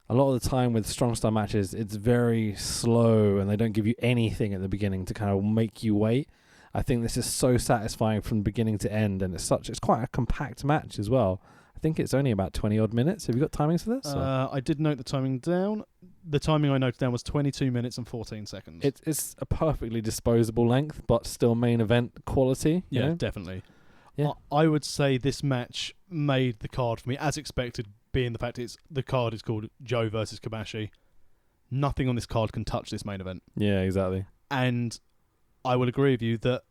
A lot of the time with strong style matches, it's very slow and they don't give you anything at the beginning to kind of make you wait. I think this is so satisfying from beginning to end, and it's quite a compact match as well. I think it's only about 20 odd minutes. Have you got timings for this? I did note the timing down. The timing I noted down was 22 minutes and 14 seconds. It's a perfectly disposable length, but still main event quality. Yeah, you know? Definitely. Yeah. I would say this match made the card for me, as expected, being the fact the card is called Joe versus Kobashi. Nothing on this card can touch this main event. Yeah, exactly. And I will agree with you that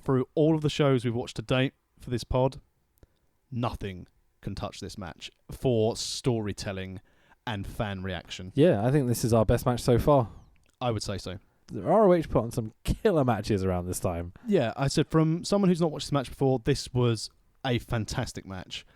through all of the shows we've watched to date for this pod, nothing can touch this match for storytelling and fan reaction. Yeah, I think this is our best match so far. I would say so. The ROH put on some killer matches around this time. Yeah, I said from someone who's not watched this match before, this was a fantastic match.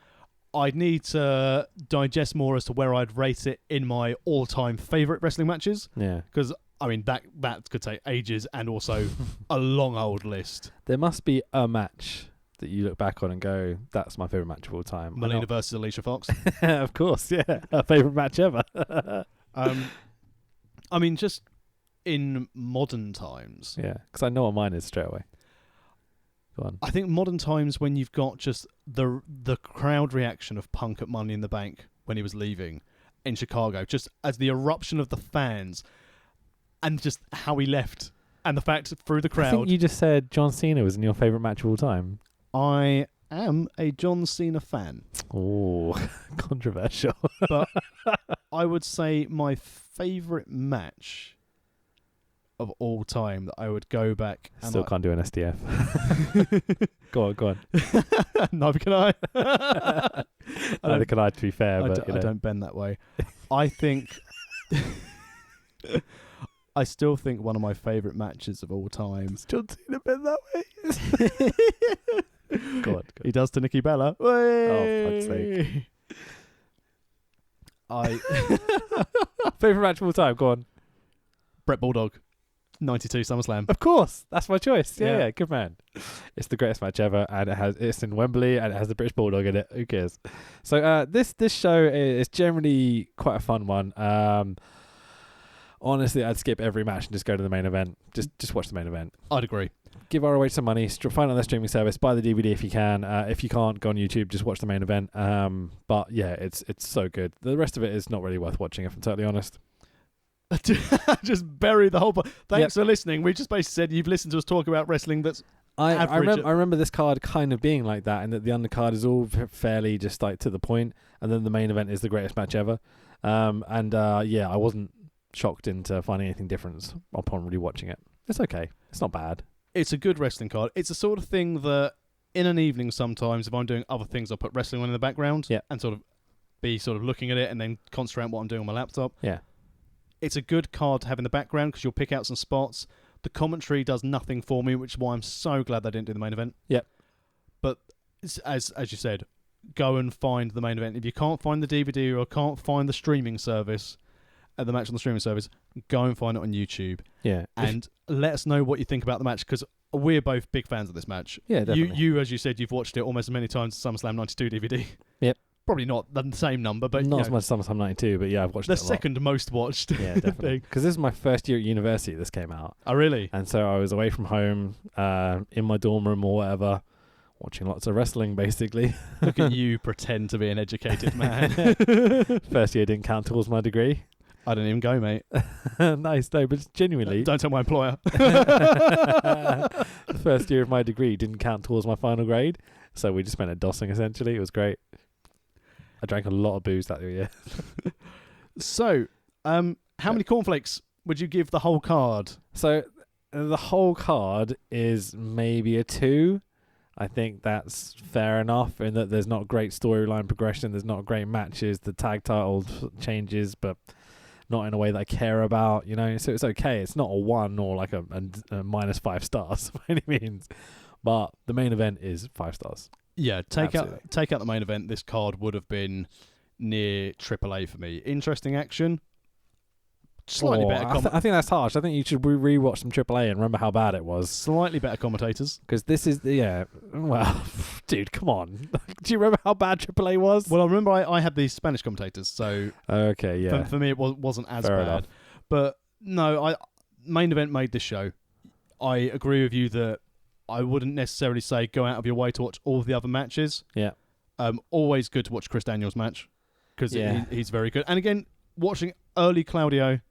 I'd need to digest more as to where I'd rate it in my all-time favourite wrestling matches. Yeah. Because, I mean, that could take ages and also a long old list. There must be a match that you look back on and go, that's my favourite match of all time. Melina versus Alicia Fox. Of course, yeah. Her favourite match ever. I mean, just in modern times. Yeah, because I know what mine is straight away. Go on. I think modern times when you've got just the crowd reaction of Punk at Money in the Bank when he was leaving in Chicago, just as the eruption of the fans and just how he left and the fact through the crowd. I think you just said John Cena was in your favourite match of all time. I am a John Cena fan. Oh, controversial. But I would say my favourite match of all time that I would go back and Still can't do an SDF. Go on. Neither can I. Neither can I, to be fair. I But don't bend that way. I think... I still think one of my favourite matches of all time... John Cena bend that way? Go on. He does to Nikki Bella. Oh, fuck's sake. Favourite match of all time, go on. Brett Bulldog, 92 SummerSlam. Of course, that's my choice. Yeah. Yeah, good man. It's the greatest match ever, and it's in Wembley, and it has the British Bulldog in it. Who cares? So this show is generally quite a fun one. Honestly, I'd skip every match and just go to the main event. Just watch the main event. I'd agree. Give ROH some money. Find out their streaming service. Buy the DVD if you can. If you can't, go on YouTube. Just watch the main event. But yeah, it's so good. The rest of it is not really worth watching, if I'm totally honest. Just bury the whole... Thanks for listening. We just basically said you've listened to us talk about wrestling that's I remember this card kind of being like that, and that the undercard is all fairly just like to the point, and then the main event is the greatest match ever. Yeah, I wasn't shocked into finding anything different upon rewatching it. It's okay. It's not bad. It's a good wrestling card. It's the sort of thing that in an evening sometimes, if I'm doing other things, I'll put wrestling on in the background and sort of be looking at it and then concentrate on what I'm doing on my laptop. Yeah. It's a good card to have in the background because you'll pick out some spots. The commentary does nothing for me, which is why I'm so glad they didn't do the main event. Yep. But as you said, go and find the main event. If you can't find the DVD or can't find the streaming service, the match on the streaming service, go and find it on YouTube. Yeah. And let us know what you think about the match, because we're both big fans of this match. Yeah, definitely. You, as you said, you've watched it almost as many times as SummerSlam 92 DVD. Yep. Probably not the same number, but... Not as much as SummerSlam 92, but yeah, I've watched it a lot. The second most watched. Yeah, definitely. Because this is my first year at university this came out. Oh, really? And so I was away from home, in my dorm room or whatever, watching lots of wrestling, basically. Look at you pretend to be an educated man. First year didn't count towards my degree. I didn't even go, mate. Nice, no, but genuinely... Don't tell my employer. The first year of my degree didn't count towards my final grade, so we just spent it dossing, essentially. It was great. I drank a lot of booze that year. So, how many cornflakes would you give the whole card? So, the whole card is maybe a 2. I think that's fair enough in that there's not great storyline progression, there's not great matches, the tag title changes, but not in a way that I care about, you know, so it's okay. It's not a 1 or like a minus 5 stars by any means, but the main event is 5 stars. Yeah, take out the main event. This card would have been near AAA for me. Interesting action. Slightly better. I think that's harsh. I think you should re-watch some AAA and remember how bad it was. Slightly better commentators. Because this is well, dude, come on. Do you remember how bad AAA was? Well, I remember I had these Spanish commentators, so okay, yeah. For me, it wasn't as Fair bad. enough. But no, main event made this show. I agree with you that I wouldn't necessarily say go out of your way to watch all of the other matches. Yeah. Always good to watch Chris Daniels' match because he's very good. And again, watching early Claudio,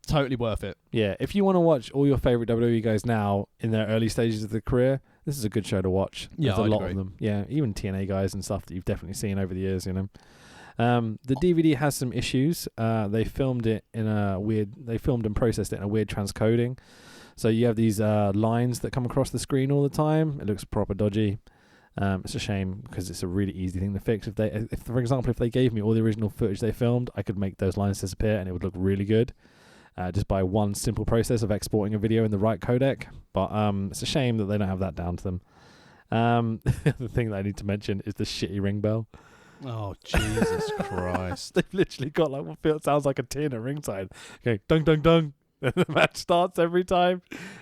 totally worth it. Yeah, if you want to watch all your favourite WWE guys now in their early stages of their career, this is a good show to watch. Yeah, There's a lot of them. Yeah, even TNA guys and stuff that you've definitely seen over the years, you know. The DVD has some issues. They filmed and processed it in a weird transcoding. So you have these lines that come across the screen all the time. It looks proper dodgy. It's a shame because it's a really easy thing to fix. If for example, if they gave me all the original footage they filmed, I could make those lines disappear and it would look really good. Just by one simple process of exporting a video in the right codec. But it's a shame that they don't have that down to them. The thing that I need to mention is the shitty ring bell. Oh, Jesus Christ. They've literally got like what sounds like a tin at ringside. Okay, dung, dung, dung. And the match starts every time.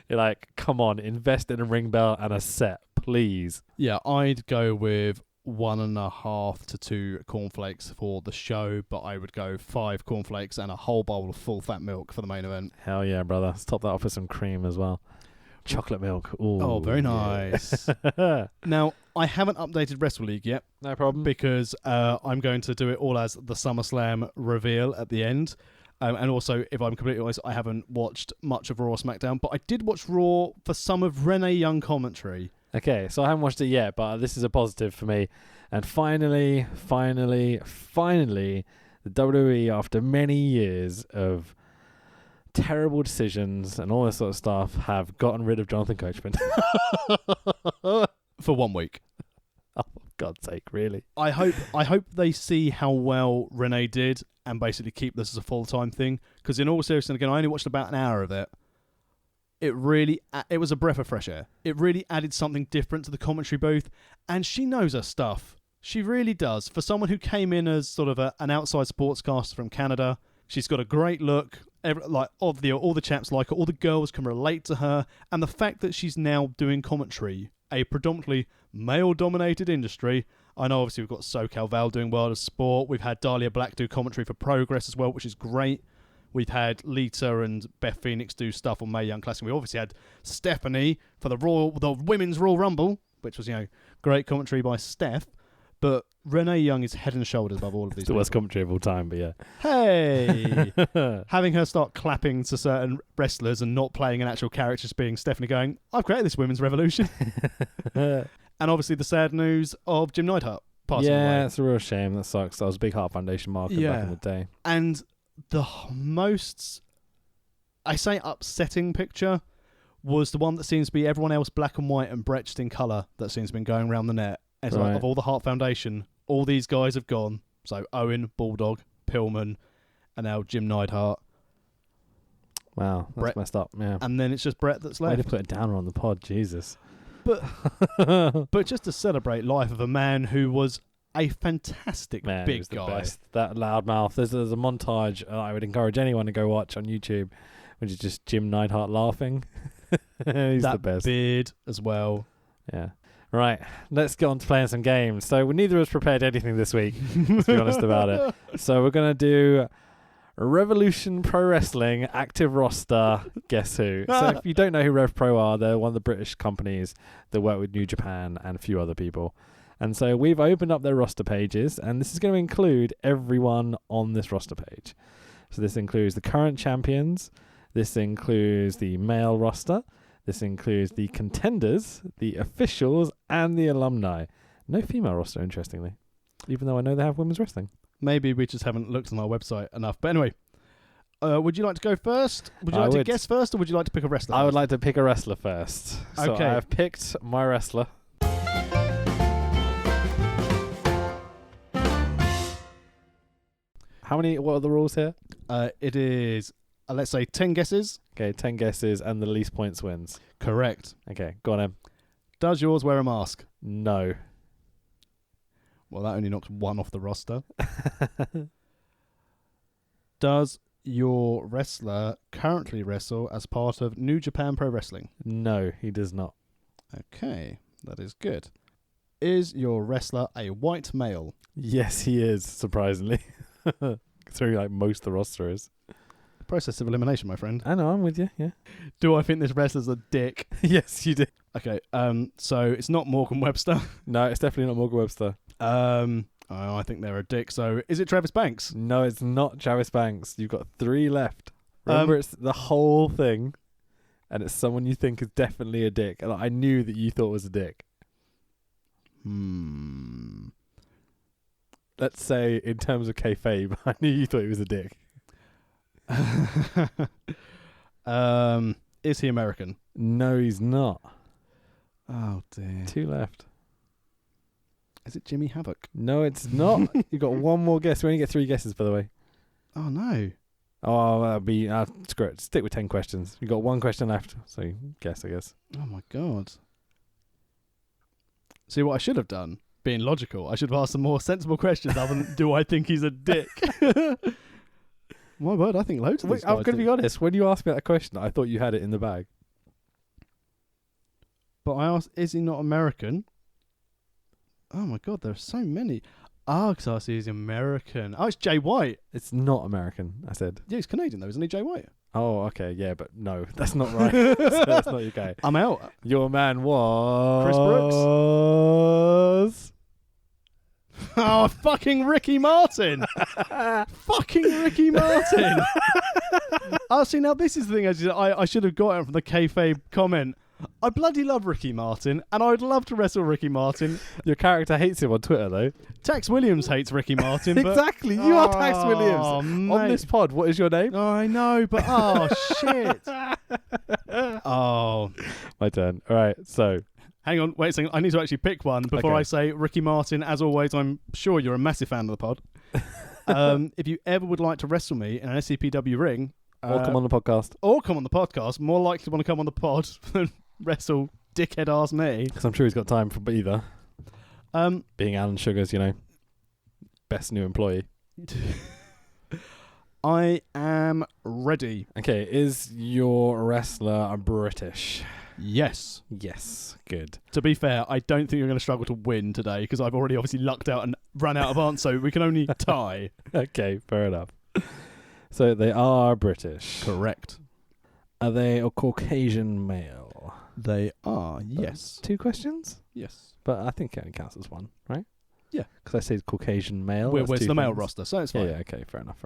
You're like, come on, invest in a ring bell and a set, please. Yeah, I'd go with 1.5 to 2 cornflakes for the show, but I would go 5 cornflakes and a whole bowl of full fat milk for the main event. Hell yeah, brother. Let's top that off with some cream as well. Chocolate milk. Ooh, oh, very nice. Yeah. Now, I haven't updated Wrestle League yet. No problem. Because I'm going to do it all as the SummerSlam reveal at the end. And also, if I'm completely honest, I haven't watched much of Raw or SmackDown, but I did watch Raw for some of Renee Young commentary. Okay, so I haven't watched it yet, but this is a positive for me. And finally, the WWE, after many years of terrible decisions and all this sort of stuff, have gotten rid of Jonathan Coachman. For 1 week. Oh, for God's sake, really? I hope they see how well Renee did and basically keep this as a full-time thing. Because in all seriousness, again, I only watched about an hour of it. It was a breath of fresh air. It really added something different to the commentary booth. And she knows her stuff. She really does. For someone who came in as sort of an outside sportscaster from Canada, she's got a great look. All the chaps like her. All the girls can relate to her. And the fact that she's now doing commentary, a predominantly male-dominated industry. I know obviously we've got SoCal Val doing World of Sport. We've had Dahlia Black do commentary for Progress as well, which is great. We've had Lita and Beth Phoenix do stuff on Mae Young Classic. We obviously had Stephanie for the Women's Royal Rumble, which was, great commentary by Steph. But Renee Young is head and shoulders above all of these. It's the worst commentary of all time, but yeah. Hey! Having her start clapping to certain wrestlers and not playing an actual character, just being Stephanie going, I've created this women's revolution. And obviously the sad news of Jim Neidhart passing away. Yeah, it's a real shame. That sucks. I was a big Heart Foundation marker back in the day. And the most, I say, upsetting picture was the one that seems to be everyone else black and white and Brett just in colour that seems to be going around the net. It's like, of all the Heart Foundation, all these guys have gone. So Owen, Bulldog, Pillman, and now Jim Neidhart. Wow, that's Brett, messed up. Yeah, and then it's just Brett that's left. Way to put a downer on the pod, Jesus. But just to celebrate life of a man who was a fantastic big guy. Best. That loudmouth. There's a montage I would encourage anyone to go watch on YouTube, which is just Jim Neidhart laughing. He's the best. Beard as well. Yeah. Right, let's get on to playing some games. So neither of us prepared anything this week, let's be honest about it. So we're going to do Revolution Pro Wrestling Active Roster Guess Who. So if you don't know who Rev Pro are, they're one of the British companies that work with New Japan and a few other people. And so we've opened up their roster pages, and this is going to include everyone on this roster page. So this includes the current champions, this includes the male roster, this includes the contenders, the officials, and the alumni. No female roster, interestingly, even though I know they have women's wrestling. Maybe we just haven't looked on our website enough. But anyway, would you like to go first? Would you like to guess first, or would you like to pick a wrestler? I would like to pick a wrestler first. So okay. I have picked my wrestler. What are the rules here? It is, let's say, 10 guesses. Okay, 10 guesses and the least points wins. Correct. Okay, go on then. Does yours wear a mask? No. Well, that only knocks one off the roster. Does your wrestler currently wrestle as part of New Japan Pro Wrestling? No, he does not. Okay, that is good. Is your wrestler a white male? Yes, he is, surprisingly. Through like most of the roster is. Process of elimination, my friend. I know, I'm with you, yeah. Do I think this wrestler's a dick? Yes, you do. Okay, so it's not Morgan Webster. No, it's definitely not Morgan Webster. I think they're a dick. So is it Travis Banks? No, it's not Travis Banks. You've got 3 left. Remember, it's the whole thing, and it's someone you think is definitely a dick. And I knew that you thought was a dick. Let's say, in terms of kayfabe, I knew you thought he was a dick. Is he American? No, he's not. Oh dear. 2 left. Is it Jimmy Havoc? No, it's not. You've got one more guess. We only get 3 guesses, by the way. Oh no. Oh, that'll be screw it. Stick with 10 questions. You've got 1 question left, so guess, I guess. Oh my god. See what I should have done? Being logical, I should have asked some more sensible questions other than do I think he's a dick? My word, I think loads of these guys I'm going to be honest. When you asked me that question, I thought you had it in the bag. But I asked, is he not American? Oh my god, there are so many. Because I see he's American. Oh, it's Jay White. It's not American, I said. Yeah, he's Canadian though, isn't he, Jay White? Oh, okay, yeah, but no, that's not right. So that's not your guy. I'm out. Your man was... Chris Brooks? Oh, fucking Ricky Martin. Fucking Ricky Martin. Oh, see, now this is the thing. I should have got out from the kayfabe comment. I bloody love Ricky Martin, and I'd love to wrestle Ricky Martin. Your character hates him on Twitter, though. Tex Williams hates Ricky Martin. But... Exactly. You are Tex Williams. Mate. On this pod, what is your name? Oh, I know, but shit. Oh. My turn. All right, so... Hang on, wait a second. I need to actually pick one before Okay. I say Ricky Martin. As always, I'm sure you're a massive fan of the pod. If you ever would like to wrestle me in an SCPW ring... or come on the podcast. Or come on the podcast. More likely to want to come on the pod than wrestle dickhead ass me. Because I'm sure he's got time for either. Being Alan Sugar's, best new employee. I am ready. Okay, is your wrestler British? Yes. Yes, good. To be fair, I don't think you're going to struggle to win today because I've already obviously lucked out and run out of answers, so we can only tie. Okay, fair enough. So they are British. Correct. Are they a Caucasian male? They are, yes. 2 questions? Yes. But I think it only counts as 1, right? Yeah. Because I said Caucasian male. Where's two the male things. roster, so it's fine. Yeah, okay, fair enough.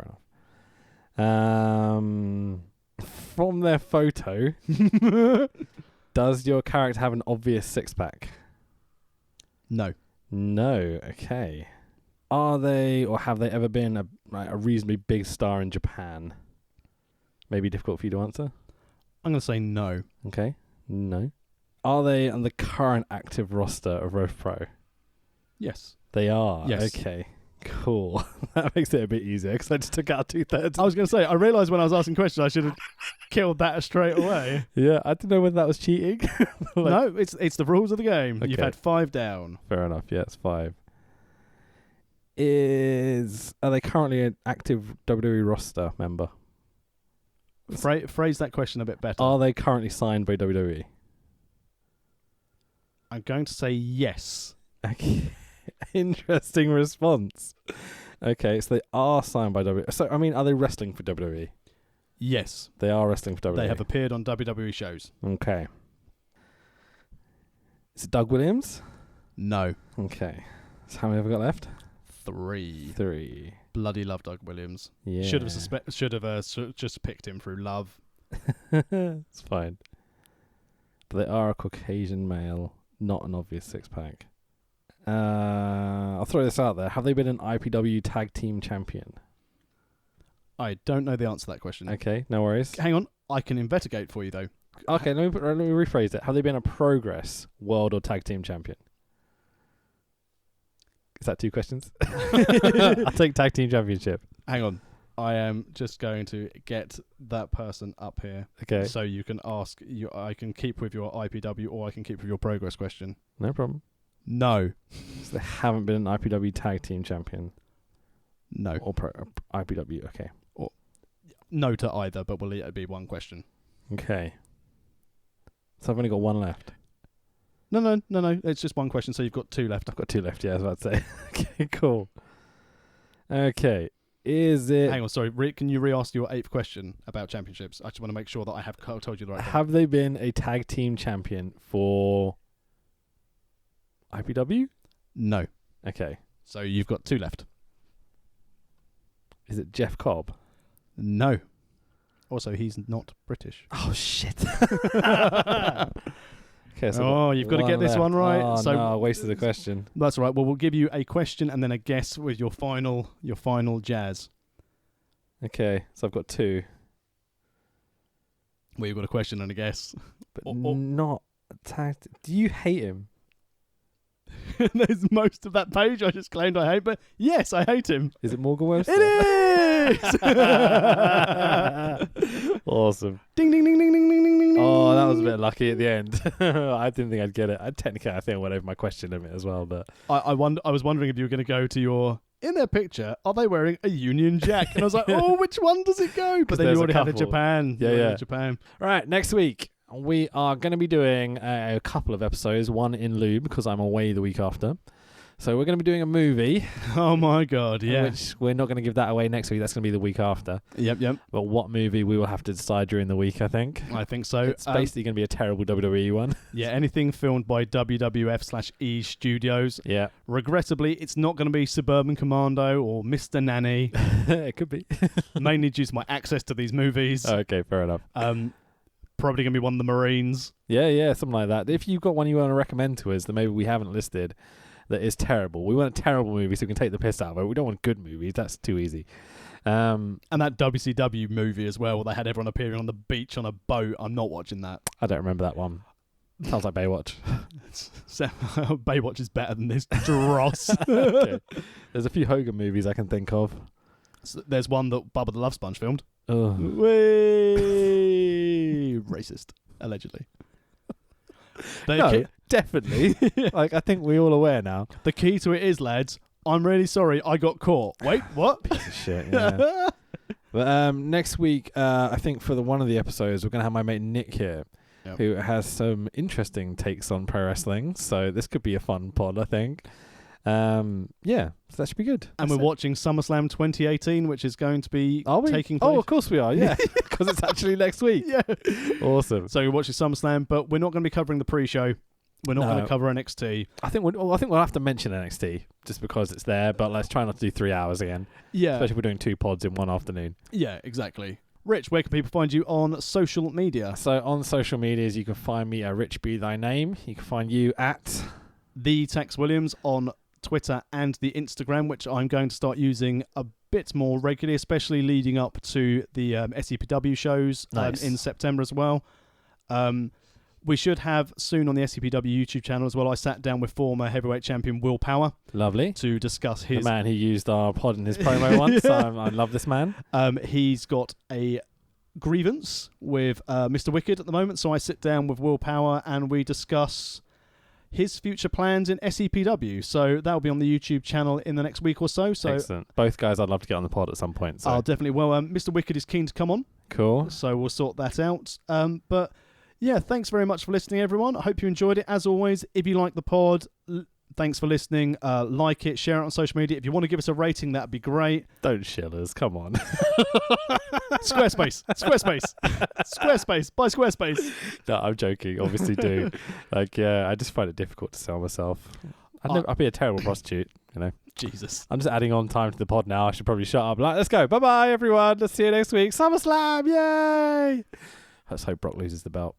From their photo, does your character have an obvious six-pack? No. No, okay. Are they, or have they ever been a reasonably big star in Japan? Maybe difficult for you to answer. I'm going to say no. Okay, no. Are they on the current active roster of ROH Pro? Yes. They are? Yes. Okay, cool. That makes it a bit easier because I just took out 2/3. I was going to say, I realised when I was asking questions I should have killed that straight away. Yeah, I didn't know whether that was cheating. No, it's the rules of the game. Okay. You've had 5 down. Fair enough, yeah, it's 5. Are they currently an active WWE roster member? Phrase that question a bit better. Are they currently signed by WWE? I'm going to say yes. Okay. Interesting response. Okay, so they are signed by WWE. So, are they wrestling for WWE? Yes. They are wrestling for WWE. They have appeared on WWE shows. Okay. Is it Doug Williams? No. Okay. So how many have we got left? 3. 3. Bloody love Doug Williams. Yeah. Should have just picked him through love. It's fine. But they are a Caucasian male, not an obvious six-pack. I'll throw this out there. Have they been an IPW tag team champion? I don't know the answer to that question. Okay, no worries. Hang on. I can investigate for you, though. Okay, let me rephrase it. Have they been a Progress World or Tag Team Champion? Is that 2 questions? I'll take Tag Team Championship. Hang on. I am just going to get that person up here. Okay. So you can ask. I can keep with your IPW or I can keep with your Progress question. No problem. No. So they haven't been an IPW Tag Team Champion? No. Or IPW, okay. No to either, but will it be 1 question? Okay. So I've only got 1 left. No. It's just 1 question, so you've got 2 left. I've got 2 left, yeah, I was about to say. Okay, cool. Okay. Is it... Hang on, sorry. Can you re-ask your 8th question about championships? I just want to make sure that I have told you the right thing. Have they been a tag team champion for IPW? No. Okay. So you've got 2 left. Is it Jeff Cobb? No. Also, he's not British. Oh, shit. Okay, so you've got to get this left. one right. Oh, so no, I wasted the question. That's all right. Well, we'll give you a question and then a guess with your final jazz. Okay, so I've got 2. Well, you've got a question and a guess. But not tagged. Do you hate him? There's most of that page I just claimed I hate, but yes, I hate him. Is it Morgan Webster? It is! Awesome. Ding, ding, ding, ding, ding, ding, ding, ding. Oh, that was a bit lucky at the end. I didn't think I'd get it. I think I went over my question limit as well, but... I was wondering if you were going to go to your... In their picture, are they wearing a Union Jack? And I was like, which one does it go? But then you already had a Japan. Yeah. Japan. Right, next week, we are going to be doing a couple of episodes, one in lieu because I'm away the week after. So we're going to be doing a movie. Oh my God, yeah. Which we're not going to give that away next week. That's going to be the week after. Yep. But what movie we will have to decide during the week, I think. I think so. It's basically going to be a terrible WWE one. Yeah, anything filmed by WWF/E Studios. Yeah. Regrettably, it's not going to be Suburban Commando or Mr. Nanny. It could be. Mainly due to my access to these movies. Okay, fair enough. Probably going to be one of the Marines. Yeah, something like that. If you've got one you want to recommend to us that maybe we haven't listed that is terrible. We want a terrible movie so we can take the piss out of it. We don't want good movies. That's too easy. And that WCW movie as well, where they had everyone appearing on the beach on a boat. I'm not watching that. I don't remember that one. Sounds like Baywatch. Baywatch is better than this dross. Okay. There's a few Hogan movies I can think of. So there's one that Bubba the Love Sponge filmed. Oh. Way racist, allegedly. No, definitely. Like, I think we're all aware now. The key to it is, lads, I'm really sorry I got caught. Wait, what? Piece of shit, yeah. But next week, I think for one of the episodes, we're going to have my mate Nick here, who has some interesting takes on pro wrestling. So this could be a fun pod, I think. Yeah, so that should be good. And we're watching SummerSlam 2018, which is going to be taking place. Oh, of course we are, yeah. Because it's actually next week. Yeah. Awesome. So we're watching SummerSlam, but we're not going to be covering the pre-show. We're not going to cover NXT. I think we'll have to mention NXT just because it's there, but let's try not to do 3 hours again. Yeah. Especially if we're doing 2 pods in one afternoon. Yeah, exactly. Rich, where can people find you on social media? So on social medias, you can find me at Rich Be Thy Name. You can find you at The Tex Williams on Twitter and the Instagram, which I'm going to start using a bit more regularly, especially leading up to the SCPW shows in September as well. We should have soon on the SCPW YouTube channel as well. I sat down with former heavyweight champion Will Power. Lovely. To discuss his... The man who used our pod in his promo once. I love this man. He's got a grievance with Mr. Wicked at the moment, so I sit down with Will Power and we discuss his future plans in SCPW. So that'll be on the YouTube channel in the next week or so. Excellent. Both guys I'd love to get on the pod at some point. So. I'll definitely. Well, Mr. Wicked is keen to come on. Cool. So we'll sort that out. But yeah, thanks very much for listening, everyone. I hope you enjoyed it. As always, if you like the pod, thanks for listening. Like it, share it on social media. If you want to give us a rating, that'd be great. Don't shill us. Come on. Squarespace. Buy Squarespace. No, I'm joking. Obviously do. I just find it difficult to sell myself. I'd be a terrible prostitute, you know. Jesus. I'm just adding on time to the pod now. I should probably shut up. Let's go. Bye-bye, everyone. Let's see you next week. SummerSlam. Yay. Let's hope Brock loses the belt.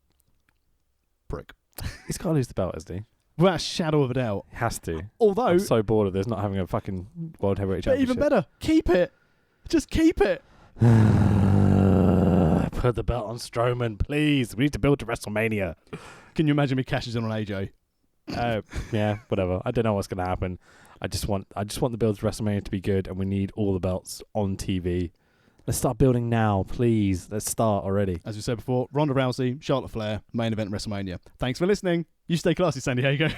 Prick. He's got to lose the belt, hasn't he? Without a shadow of a doubt. He has to. Although... I'm so bored of this not having a fucking World Heavyweight Championship. But even better, keep it. Just keep it. Put the belt on Strowman, please. We need to build to WrestleMania. Can you imagine me cashes in on AJ? Yeah, whatever. I don't know what's going to happen. I just want the build to WrestleMania to be good, and we need all the belts on TV. Let's start building now, please. Let's start already. As we said before, Ronda Rousey, Charlotte Flair, main event WrestleMania. Thanks for listening. You stay classy, San Diego.